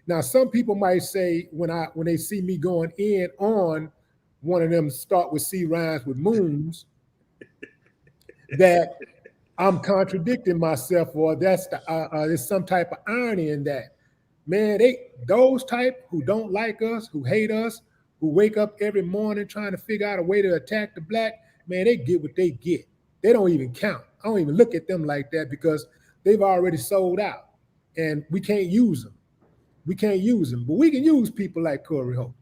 Now, some people might say when they see me going in on one of them start with C rhymes with moons, that I'm contradicting myself, or that's there's some type of irony in that. Man, those type who don't like us, who hate us, who wake up every morning trying to figure out a way to attack the black, man, they get what they get. They don't even count. I don't even look at them like that because they've already sold out, and we can't use them. We can't use them, but we can use people like Corey Hope.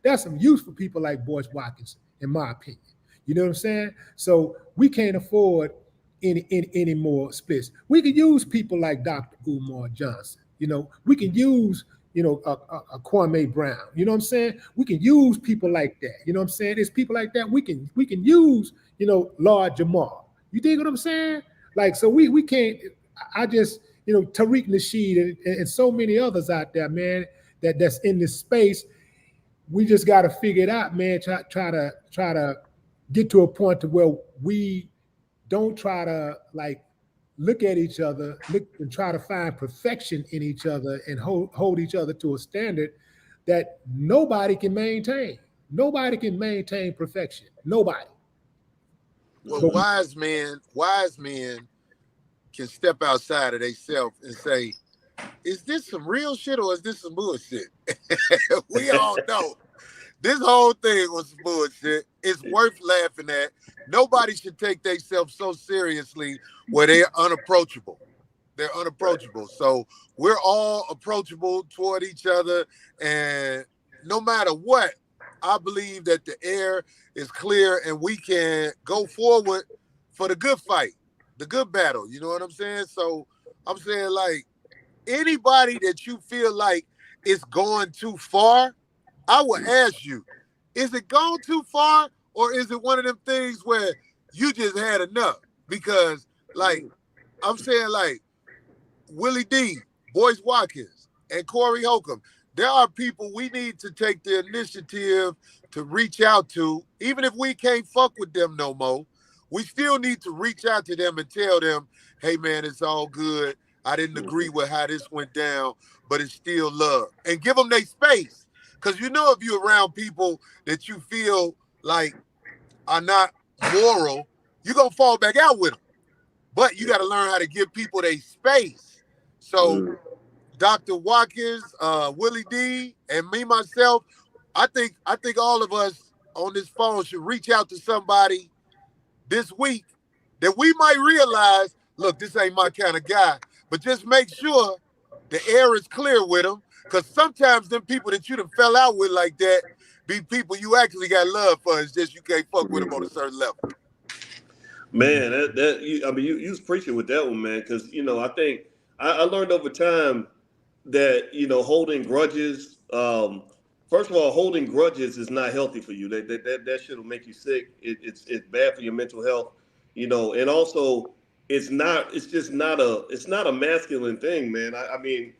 That's some useful people like Boyce Watkins, in my opinion. You know what I'm saying? So we can't afford any more splits. We can use people like Dr. Umar Johnson. You know, we can use, you know, a Kwame Brown. You know what I'm saying? We can use people like that. You know what I'm saying? There's people like that. We can use, you know, Lord Jamal. You dig what I'm saying? Like, so we can't. I just, you know, Tariq Nasheed and so many others out there, man, that's in this space. We just got to figure it out, man. Try to get to a point to where we don't try to like look at each other, look and try to find perfection in each other and hold each other to a standard that nobody can maintain. Nobody can maintain perfection. Nobody. Well, wise men can step outside of themselves and say, is this some real shit or is this some bullshit? We all know this whole thing was some bullshit. It's worth laughing at. Nobody should take themselves so seriously where they're unapproachable. They're unapproachable. So we're all approachable toward each other. And no matter what, I believe that the air is clear and we can go forward for the good fight, the good battle. You know what I'm saying? So I'm saying, like, anybody that you feel like is going too far, I will ask you, is it gone too far, or is it one of them things where you just had enough? Because, like, I'm saying, like, Willie D, Boyce Watkins, and Corey Holcomb, there are people we need to take the initiative to reach out to. Even if we can't fuck with them no more, we still need to reach out to them and tell them, hey, man, it's all good. I didn't agree with how this went down, but it's still love. And give them their space. Because you know, if you're around people that you feel like are not moral, you're going to fall back out with them. But you got to learn how to give people their space. So Dr. Watkins, Willie D, and me, myself, I think all of us on this phone should reach out to somebody this week that we might realize, look, this ain't my kind of guy. But just make sure the air is clear with them, because sometimes them people that you done fell out with like that be people you actually got love for. It's just you can't fuck with them on a certain level. Man, you was preaching with that one, man. Because I think I learned over time that holding grudges. First of all, holding grudges is not healthy for you. That shit will make you sick. It's bad for your mental health. And also it's just not a masculine thing, man. I mean,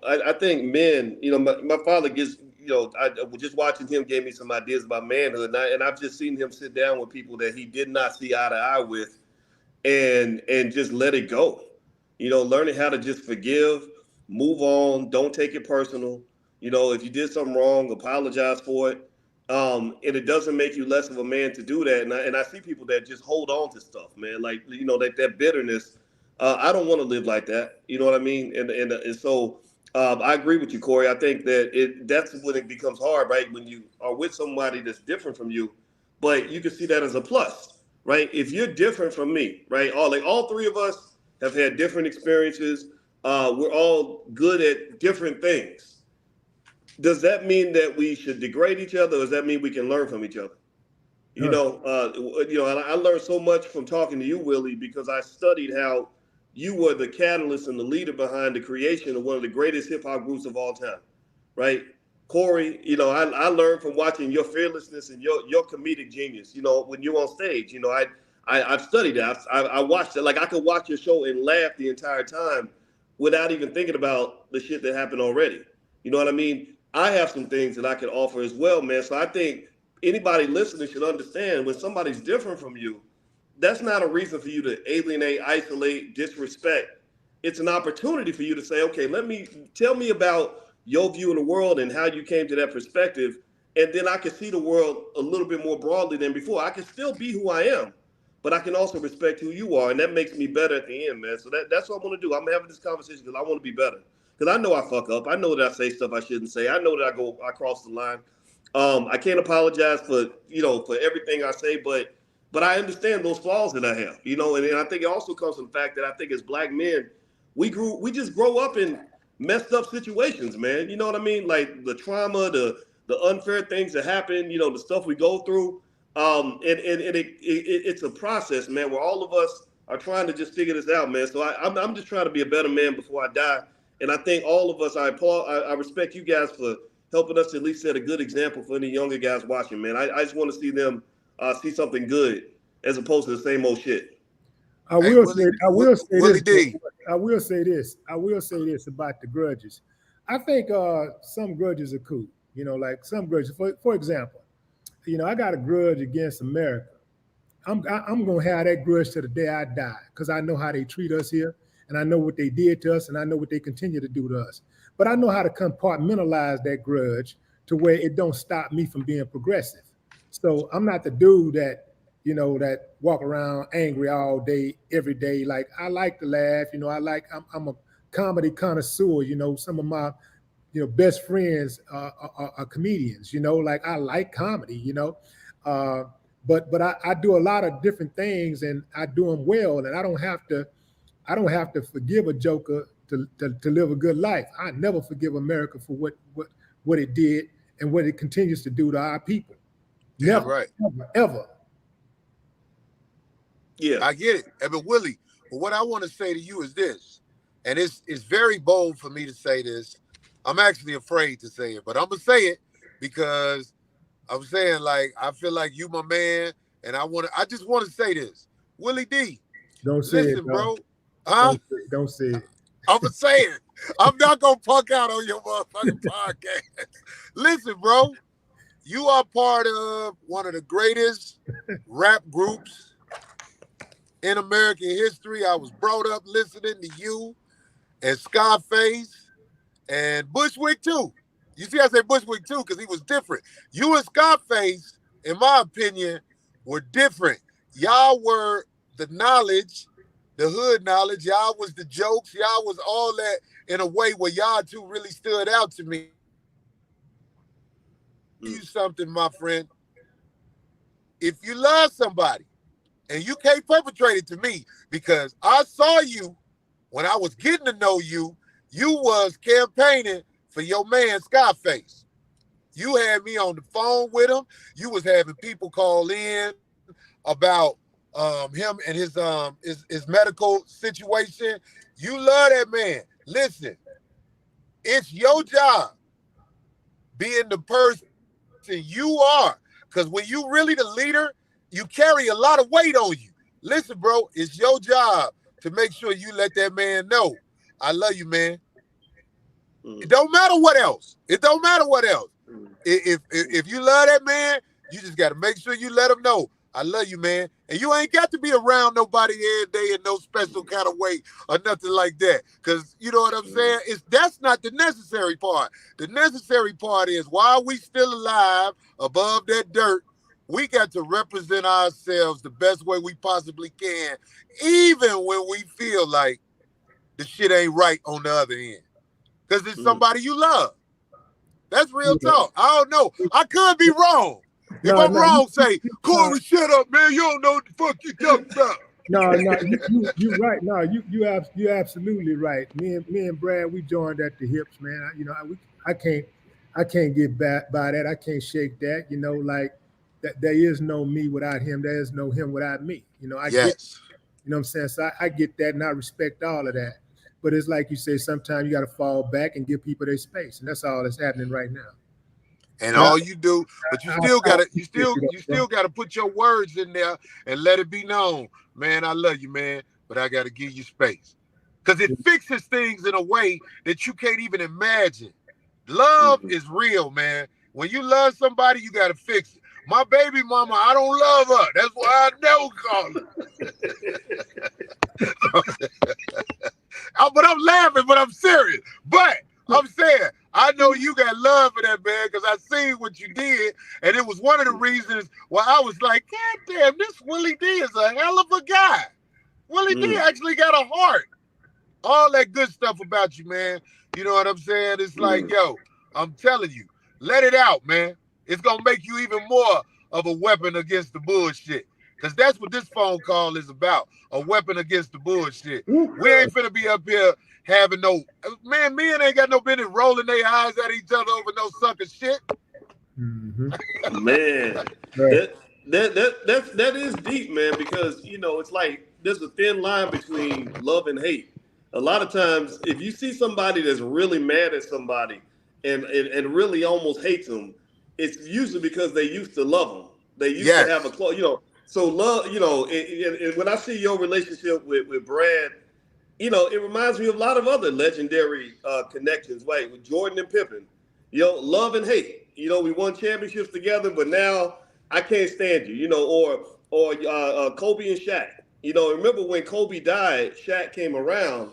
I think men. My father gets. I was just watching him, gave me some ideas about manhood, and I've just seen him sit down with people that he did not see eye to eye with, and just let it go. Learning how to just forgive, move on, don't take it personal. If you did something wrong, apologize for it. And it doesn't make you less of a man to do that. And I see people that just hold on to stuff, man. Like, that bitterness. I don't want to live like that. You know what I mean? And so I agree with you, Corey. I think that's when it becomes hard, right? When you are with somebody that's different from you, but you can see that as a plus, right? If you're different from me, right? All three of us have had different experiences. We're all good at different things. Does that mean that we should degrade each other, or does that mean we can learn from each other? I learned so much from talking to you, Willie, because I studied how you were the catalyst and the leader behind the creation of one of the greatest hip hop groups of all time, right? Corey, I learned from watching your fearlessness and your comedic genius. When you're on stage, I've studied that. I watched it. Like, I could watch your show and laugh the entire time without even thinking about the shit that happened already. You know what I mean? I have some things that I can offer as well, man. So I think anybody listening should understand, when somebody's different from you, that's not a reason for you to alienate, isolate, disrespect. It's an opportunity for you to say, okay, tell me about your view of the world and how you came to that perspective. And then I can see the world a little bit more broadly than before. I can still be who I am, but I can also respect who you are. And that makes me better at the end, man. So that's what I'm going to do. I'm having this conversation because I want to be better. Because I know I fuck up. I know that I say stuff I shouldn't say. I know that I cross the line. I can't apologize for everything I say, but I understand those flaws that I have, and I think it also comes from the fact that I think as Black men, we just grow up in messed up situations, man. You know what I mean? Like the trauma, the unfair things that happen, the stuff we go through. It's a process, man, where all of us are trying to just figure this out, man. So I'm just trying to be a better man before I die. And I think all of us, I respect you guys for helping us to at least set a good example for any younger guys watching, man. I just want to see them see something good as opposed to the same old shit. I will say this about the grudges. I think some grudges are cool. Like some grudges. For example, I got a grudge against America. I'm gonna have that grudge to the day I die, because I know how they treat us here, and I know what they did to us, and I know what they continue to do to us. But I know how to compartmentalize that grudge to where it don't stop me from being progressive. So I'm not the dude that walk around angry all day, every day. Like, I like to laugh. I'm a comedy connoisseur. Some of my best friends are comedians. Like, I like comedy. But I do a lot of different things, and I do them well, and I don't have to forgive a joker to live a good life. I never forgive America for what it did, and what it continues to do to our people. Yeah, Never, right. ever. Yeah. I get it. But Willie, but what I want to say to you is this, and it's very bold for me to say this. I'm actually afraid to say it, but I'm gonna say it because I'm saying, like, I feel like you my man, and I just want to say this. Willie D, Don't say listen, it, bro. Huh? Don't say it. I'm gonna say it. I'm not gonna punk out on your motherfucking podcast. Listen, bro. You are part of one of the greatest rap groups in American history. I was brought up listening to you and Scarface and Bushwick too. You see, I say Bushwick too because he was different. You and Scarface, in my opinion, were different. Y'all were the knowledge, the hood knowledge. Y'all was the jokes. Y'all was all that in a way where y'all two really stood out to me. You something, my friend. If you love somebody, and you can't perpetrate it to me because I saw you when I was getting to know you, you was campaigning for your man Scarface. You had me on the phone with him. You was having people call in about him and his medical situation. You love that man. Listen, it's your job being the person you are. Because when you really the leader, you carry a lot of weight on you. Listen, bro, it's your job to make sure you let that man know, I love you, man. It don't matter what else. It don't matter what else. If you love that man, you just got to make sure you let him know, I love you, man. And you ain't got to be around nobody every day in no special kind of way or nothing like that. Because you know what I'm saying? That's not the necessary part. The necessary part is while we still alive above that dirt, we got to represent ourselves the best way we possibly can, even when we feel like the shit ain't right on the other end. Because it's somebody you love. That's real talk. I don't know. I could be wrong. If I'm wrong, say, Corey, shut up, man. You don't know what the fuck you talking about. No, you right. No, you absolutely right. Me and Brad, we joined at the hips, man. I can't get back by that. I can't shake that. Like that. There is no me without him. There is no him without me. I get. You know what I'm saying? So I get that, and I respect all of that. But it's like you say, sometimes you got to fall back and give people their space, and that's all that's happening right now. And all you do, but you still gotta put your words in there and let it be known, man. I love you, man, but I gotta give you space because it fixes things in a way that you can't even imagine. Love is real, man. When you love somebody, you gotta fix it. My baby mama, I don't love her. That's why I never call her. But I'm laughing, but I'm serious. But I'm saying, I know you got love for that man because I seen what you did, and it was one of the reasons why I was like, God damn, this Willie D is a hell of a guy. Willie D actually got a heart. All that good stuff about you, man. You know what I'm saying? It's like, yo, I'm telling you, let it out, man. It's going to make you even more of a weapon against the bullshit. Because that's what this phone call is about, a weapon against the bullshit. We ain't finna be up here having no, man, men ain't got no business rolling their eyes at each other over no sucker shit. Man, that is deep, man, because, it's like there's a thin line between love and hate. A lot of times, if you see somebody that's really mad at somebody and really almost hates them, it's usually because they used to love them. They used to have a close, So love, and when I see your relationship with Brad, it reminds me of a lot of other legendary connections, right? With Jordan and Pippen, love and hate. We won championships together, but now I can't stand you, or Kobe and Shaq. Remember when Kobe died, Shaq came around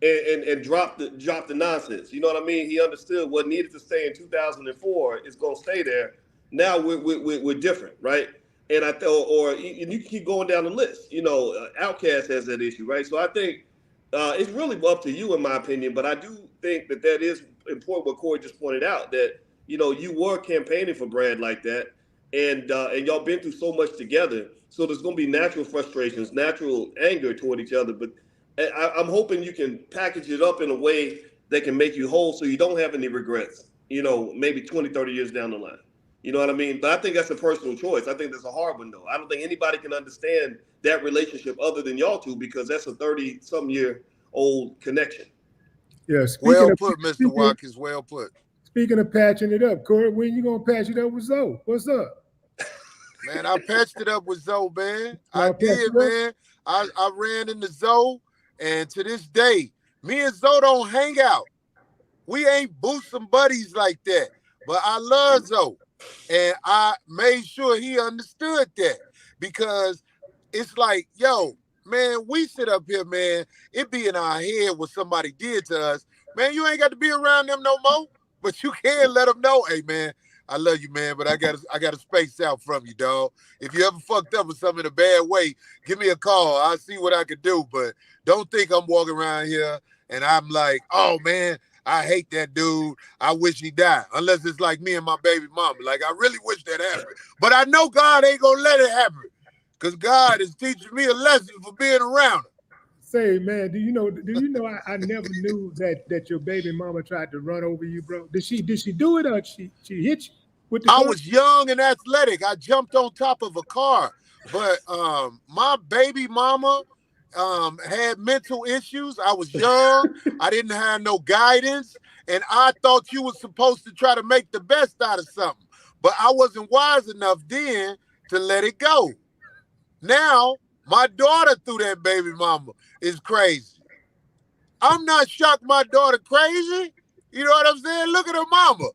and dropped the nonsense. You know what I mean? He understood what needed to stay in 2004 is going to stay there. Now we're different, right? And and you keep going down the list. Outkast has that issue, right? So I think it's really up to you, in my opinion. But I do think that is important. What Corey just pointed out, that you were campaigning for Brad like that, and y'all been through so much together. So there's going to be natural frustrations, natural anger toward each other. But I'm hoping you can package it up in a way that can make you whole, so you don't have any regrets. you know, maybe 20, 30 years down the line. You know what I mean? But I think that's a personal choice. I think that's a hard one, though. I don't think anybody can understand that relationship other than y'all two, because that's a 30-some-year-old connection. Yeah, Well put, Mr. Watkins. Well put. Speaking of patching it up, Corey, when you gonna patch it up with Zoe? What's up? Man, I patched it up with Zoe, man. I did, man. I ran into Zoe, and to this day, me and Zoe don't hang out. We ain't bosom buddies like that. But I love Zoe. And I made sure he understood that, because it's like, yo, man, we sit up here, man, it be in our head what somebody did to us. Man, you ain't got to be around them no more, but you can let them know, hey, man, I love you, man, but I gotta space out from you, dog. If you ever fucked up with something in a bad way, give me a call. I'll see what I can do, but don't think I'm walking around here and I'm like, oh, man, I hate that dude. I wish he died. Unless it's like me and my baby mama. Like, I really wish that happened. But I know God ain't gonna let it happen, because God is teaching me a lesson for being around him. Say, man, do you know I never knew that your baby mama tried to run over you, bro? Did she do it, or she hit you with the car? I was young and athletic. I jumped on top of a car. But my baby mama had mental issues. I was young. I didn't have no guidance. And I thought you were supposed to try to make the best out of something. But I wasn't wise enough then to let it go. Now, my daughter through that baby mama is crazy. I'm not shocked my daughter crazy. You know what I'm saying? Look at her mama.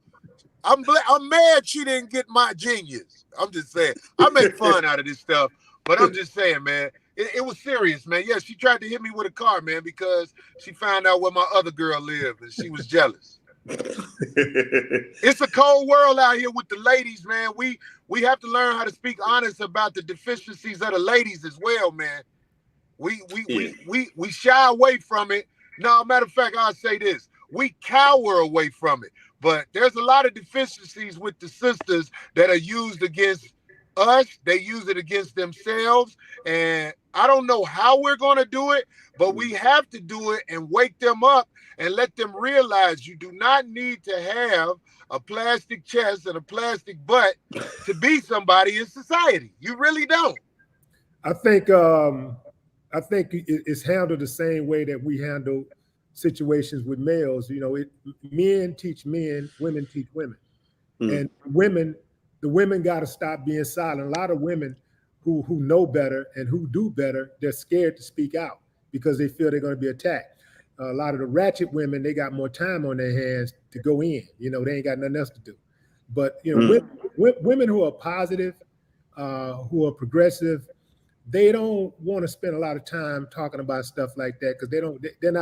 I'm mad she didn't get my genius. I'm just saying. I make fun out of this stuff, but I'm just saying, man, it was serious, man. Yeah, she tried to hit me with a car, man, because she found out where my other girl lived, and she was jealous. It's a cold world out here with the ladies, man. We have to learn how to speak honest about the deficiencies of the ladies as well, man. We shy away from it. No, matter of fact, I'll say this. We cower away from it. But there's a lot of deficiencies with the sisters that are used against us. They use it against themselves. And I don't know how we're going to do it, but we have to do it and wake them up and let them realize you do not need to have a plastic chest and a plastic butt to be somebody in society. You really don't. I think it's handled the same way that we handle situations with males. You know, men teach men, women teach women. And the women got to stop being silent. A lot of women who know better and who do better, they're scared to speak out because they feel they're going to be attacked. A lot of the ratchet women, they got more time on their hands to go in. You know, they ain't got nothing else to do. But, you know, women who are positive, who are progressive, they don't want to spend a lot of time talking about stuff like that, because they're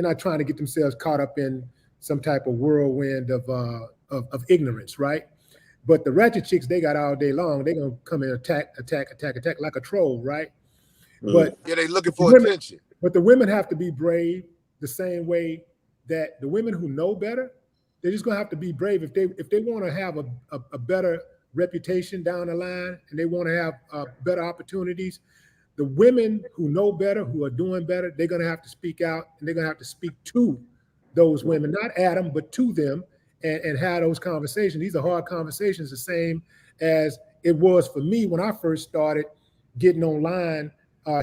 not trying to get themselves caught up in some type of whirlwind of ignorance, right? But the ratchet chicks, they got all day long. They're gonna come and attack like a troll, right? But yeah, they looking for attention. But the women have to be brave the same way that the women who know better, they're just gonna have to be brave if they want to have a better reputation down the line, and they want to have better opportunities. The women who know better, who are doing better, they're going to have to speak out, and they're going to have to speak to those women, not at them, but to them, and have those conversations. These are hard conversations, the same as it was for me when I first started getting online,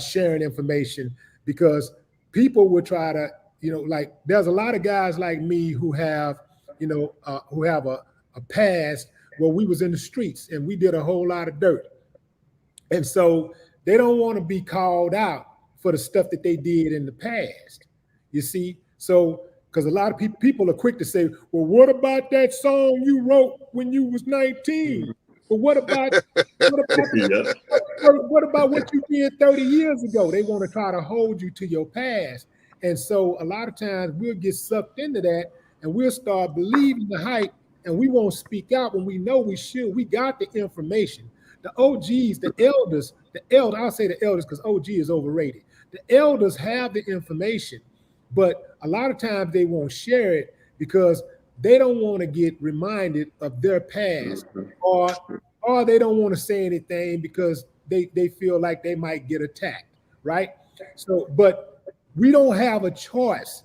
sharing information, because people would try to, you know, like, there's a lot of guys like me who have, you know, who have a past where we was in the streets and we did a whole lot of dirt. And so they don't want to be called out for the stuff that they did in the past, you see? So, because a lot of people are quick to say, well, what about that song you wrote when you was 19? But what about what you did 30 years ago? They want to try to hold you to your past. And so a lot of times we'll get sucked into that, and we'll start believing the hype, and we won't speak out when we know we should. We got the information. The OGs, the elders, I'll say the elders because OG is overrated. The elders have the information, but a lot of times they won't share it because they don't want to get reminded of their past, or they don't want to say anything because they feel like they might get attacked, right? So, but we don't have a choice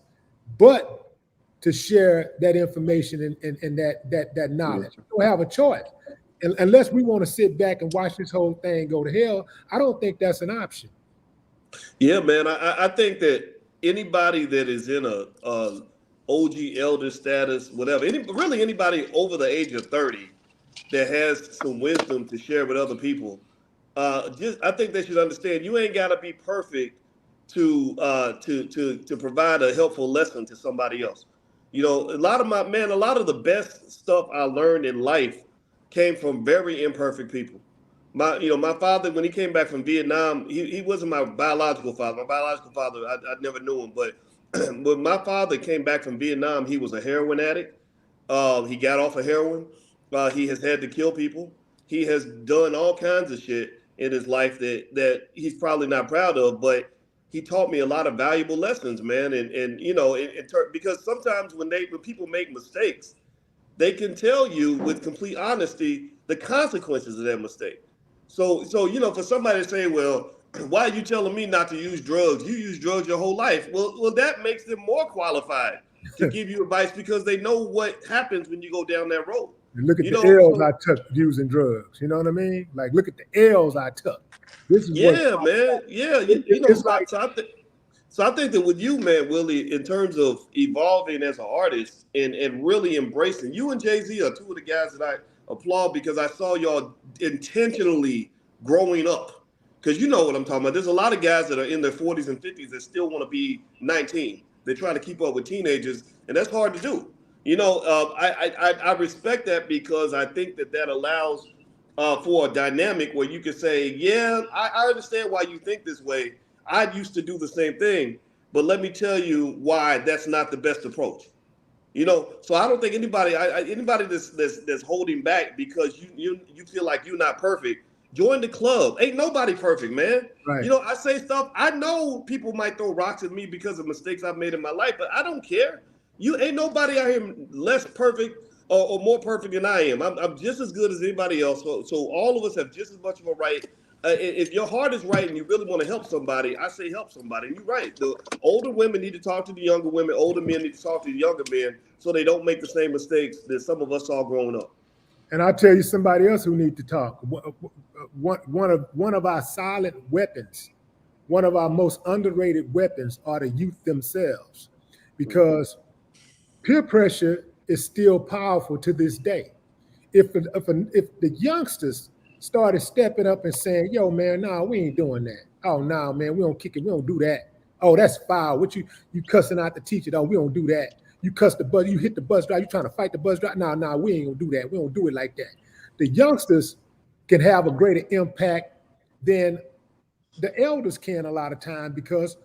but to share that information and that knowledge. We don't have a choice. And unless we want to sit back and watch this whole thing go to hell, I don't think that's an option. Yeah, man. I think that anybody that is in a OG elder status, whatever, really anybody over the age of 30 that has some wisdom to share with other people, I think they should understand you ain't gotta be perfect to provide a helpful lesson to somebody else. You know, a lot of the best stuff I learned in life came from very imperfect people. My father, when he came back from Vietnam, he wasn't my biological father. My biological father, I never knew him. But when my father came back from Vietnam, he was a heroin addict. He got off of heroin. He has had to kill people. He has done all kinds of shit in his life that he's probably not proud of. But he taught me a lot of valuable lessons, man. And you know, because sometimes when people make mistakes, they can tell you with complete honesty the consequences of that mistake. So you know, for somebody to say, well, why are you telling me not to use drugs? You use drugs your whole life. Well, that makes them more qualified to give you advice because they know what happens when you go down that road. And look at L's I took using drugs. You know what I mean? Like, look at the L's I took. This is man. Yeah, so I think that with you, man, Willie, in terms of evolving as an artist and really embracing, you and Jay-Z are two of the guys that I applaud because I saw y'all intentionally growing up. Because you know what I'm talking about. There's a lot of guys that are in their 40s and 50s that still want to be 19. They're trying to keep up with teenagers, and that's hard to do. You know, I respect that because I think that allows for a dynamic where you could say, yeah, I understand why you think this way. I used to do the same thing, but let me tell you why that's not the best approach. You know, so I don't think anybody that's holding back because you feel like you're not perfect. Join the club. Ain't nobody perfect, man. Right. You know, I say stuff. I know people might throw rocks at me because of mistakes I've made in my life, but I don't care. You ain't nobody out here less perfect or more perfect than I am. I'm just as good as anybody else. So all of us have just as much of a right. If your heart is right and you really want to help somebody, I say help somebody. And you're right. The older women need to talk to the younger women. Older men need to talk to the younger men so they don't make the same mistakes that some of us saw growing up. And I'll tell you somebody else who needs to talk. One of our silent weapons, one of our most underrated weapons are the youth themselves, because peer pressure is still powerful to this day. If the youngsters started stepping up and saying, yo, man, nah, we ain't doing that. Oh, nah, man, we don't kick it. We don't do that. Oh, that's foul. What you cussing out the teacher? Oh, we don't do that. You cuss the bus, you hit the bus driver, you trying to fight the bus driver. Nah, we ain't gonna do that. We don't do it like that. The youngsters can have a greater impact than the elders can a lot of times, because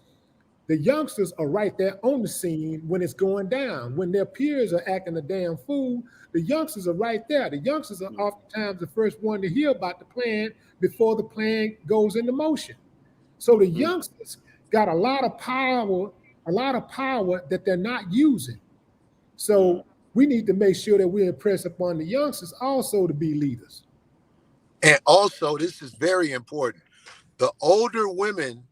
the youngsters are right there on the scene when it's going down. When their peers are acting a damn fool, the youngsters are right there. The youngsters are oftentimes the first one to hear about the plan before the plan goes into motion. So the youngsters got a lot of power that they're not using. So we need to make sure that we impress upon the youngsters also to be leaders. And also, this is very important. The older women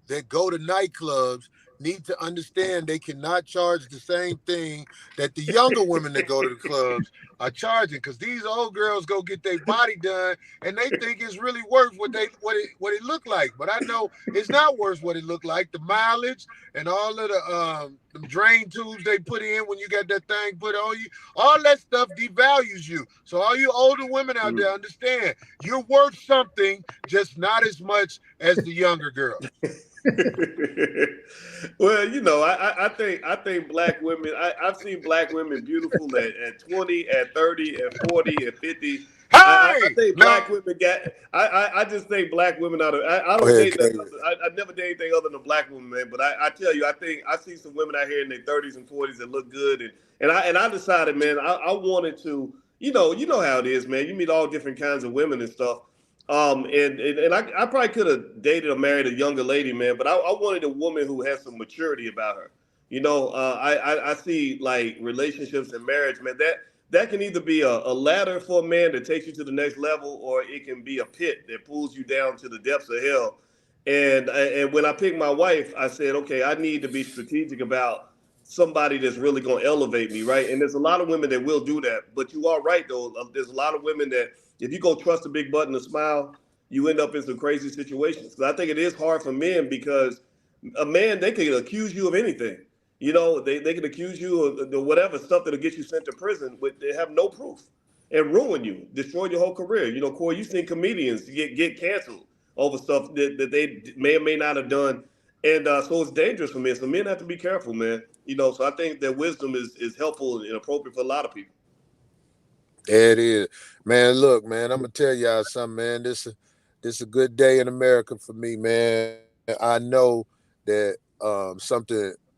that go to nightclubs need to understand they cannot charge the same thing that the younger women that go to the clubs are charging, because these old girls go get their body done and they think it's really worth what it looked like. But I know it's not worth what it looked like. The mileage and all of the drain tubes they put in when you got that thing put on you, all that stuff devalues you. So all you older women out there, understand you're worth something, just not as much as the younger girl. Well, you know, I think black women. I've seen black women beautiful at 20, at 30, at 40, at 50. Hey! I think black women got. I just think black women out of. I don't date. I never date anything other than black women, man. But I tell you, I think I see some women out here in their 30s and 40s that look good, and I decided, man, I wanted to. You know how it is, man. You meet all different kinds of women and stuff. And I probably could have dated or married a younger lady, man, but I wanted a woman who has some maturity about her. You know, I see like relationships and marriage, man, that can either be a ladder for a man that takes you to the next level, or it can be a pit that pulls you down to the depths of hell. And when I picked my wife, I said, okay, I need to be strategic about somebody that's really going to elevate me, right? And there's a lot of women that will do that. But you are right, though. There's a lot of women that if you go trust a big button to smile, you end up in some crazy situations. Because I think it is hard for men because a man, they can accuse you of anything. You know, they can accuse you of the whatever stuff that'll get you sent to prison, but they have no proof and ruin you, destroy your whole career. You know, Corey, you've seen comedians get canceled over stuff that they may or may not have done. And so it's dangerous for men. So men have to be careful, man. You know, so I think that wisdom is helpful and appropriate for a lot of people. It is, man. Look, man, I'm gonna tell y'all something, man. This is a good day in America for me, man. I know that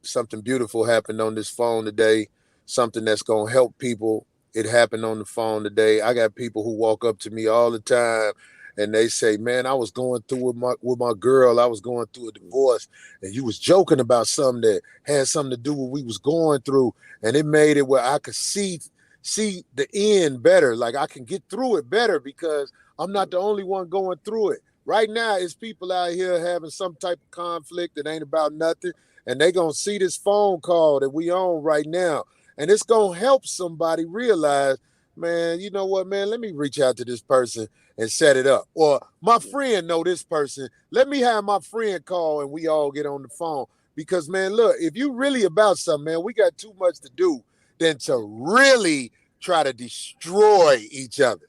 something beautiful happened on this phone today. Something that's gonna help people. It happened on the phone today. I got people who walk up to me all the time and they say, man, I was going through with my girl. I was going through a divorce and you was joking about something that had something to do with what we was going through. And it made it where I could see the end better. Like I can get through it better because I'm not the only one going through it. Right now, it's people out here having some type of conflict that ain't about nothing. And they going to see this phone call that we on right now. And it's going to help somebody realize, man, you know what, man, let me reach out to this person and set it up. Or my friend know this person. Let me have my friend call and we all get on the phone. Because, man, look, if you really about something, man, we got too much to do than to really try to destroy each other.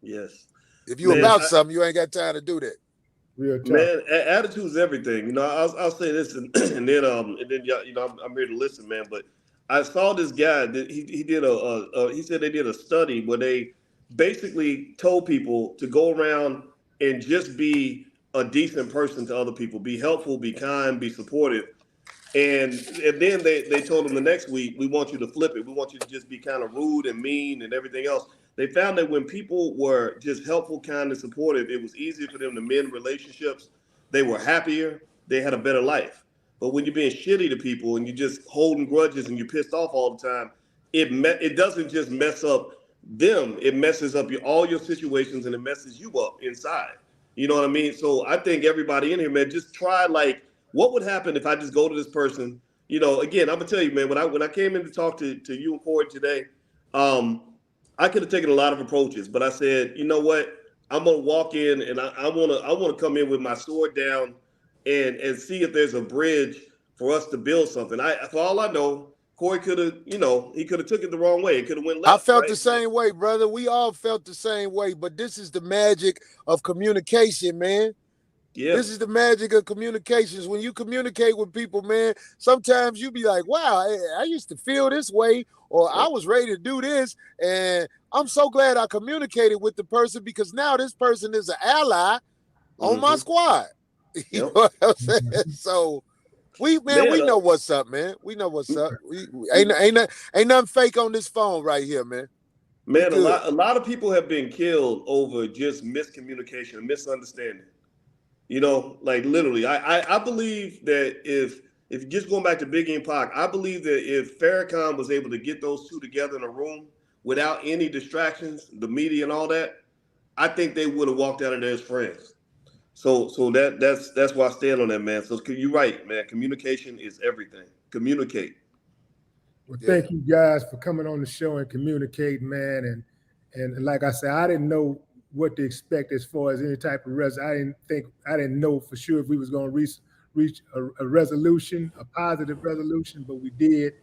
Yes. If you about something, you ain't got time to do that. Real talk. Man, attitude is everything. You know, I'll say this and then you know, I'm here to listen, man. But I saw this guy that he did he said they did a study where they basically told people to go around and just be a decent person to other people, be helpful, be kind, be supportive. And then they told them the next week, we want you to flip it. We want you to just be kind of rude and mean and everything else. They found that when people were just helpful, kind, and supportive, it was easier for them to mend relationships. They were happier. They had a better life. But when you're being shitty to people and you're just holding grudges and you're pissed off all the time, it doesn't just mess up them. It messes up all your situations and it messes you up inside. You know what I mean? So I think everybody in here, man, just try what would happen if I just go to this person? You know, again, I'm gonna tell you, man, when I came in to talk to you and Corey today, I could have taken a lot of approaches, but I said, you know what? I'm gonna walk in and I wanna come in with my sword down and see if there's a bridge for us to build something. For all I know, Corey could have, you know, he could have took it the wrong way. It could have went left. I felt the same way, brother. We all felt the same way, but this is the magic of communication, man. Yeah. This is the magic of communications. When you communicate with people, man, sometimes you be like, wow, I used to feel this way, or I was ready to do this. And I'm so glad I communicated with the person because now this person is an ally on my squad. You know what I'm saying? So we know what's up, man. We know what's up. Ain't nothing fake on this phone right here, man. Man, a lot of people have been killed over just miscommunication and misunderstanding. You know, like literally, I believe that if just going back to Biggie and Pac, I believe that if Farrakhan was able to get those two together in a room without any distractions, the media and all that, I think they would have walked out of there as friends. So that's why I stand on that, man. So you're right, man. Communication is everything. Communicate. Well, thank you guys for coming on the show and communicating, man. And like I said, I didn't know what to expect as far as any type of I didn't know for sure if we was going to reach a resolution, a positive resolution, but we did.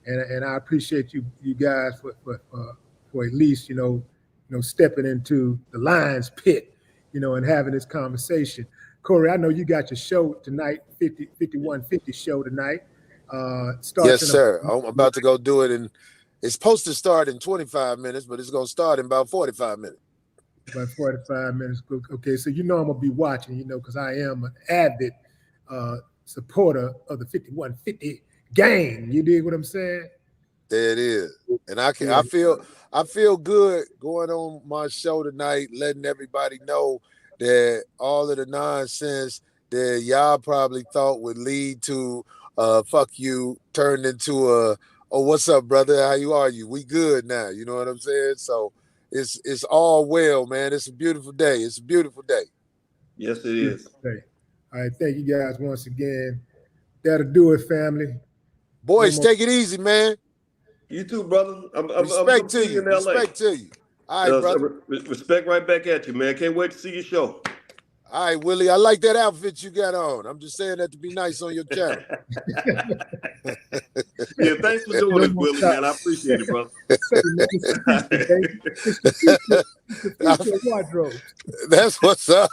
And I appreciate you guys for at least, you know, stepping into the lion's pit, you know, and having this conversation. Corey, I know you got your show tonight, 5150 show tonight. Yes, sir. I'm about to go do it, and it's supposed to start in 25 minutes, but it's going to start in about 45 minutes. About 45 minutes. Okay, so you know I'm going to be watching, you know, because I am an avid supporter of the 5150 gang. You dig what I'm saying? There it is. And I feel good going on my show tonight, letting everybody know that all of the nonsense that y'all probably thought would lead to fuck you turned into oh, what's up, brother? How are you? We good now. You know what I'm saying? So it's all well, man. It's a beautiful day. It's a beautiful day. Yes, it is. All right. Thank you guys once again. That'll do it, family. Boyce, more. take it easy, man. You too, brother. I'm Respect to see you. in LA. Respect to you. All right, brother. Respect right back at you, man. Can't wait to see your show. All right, Willie. I like that outfit you got on. I'm just saying that to be nice on your channel. Yeah, thanks for doing No this, more Willie, stop. man. I appreciate it, brother. Say, man, it's the future, baby. It's the future. It's the future of wardrobe. That's what's up.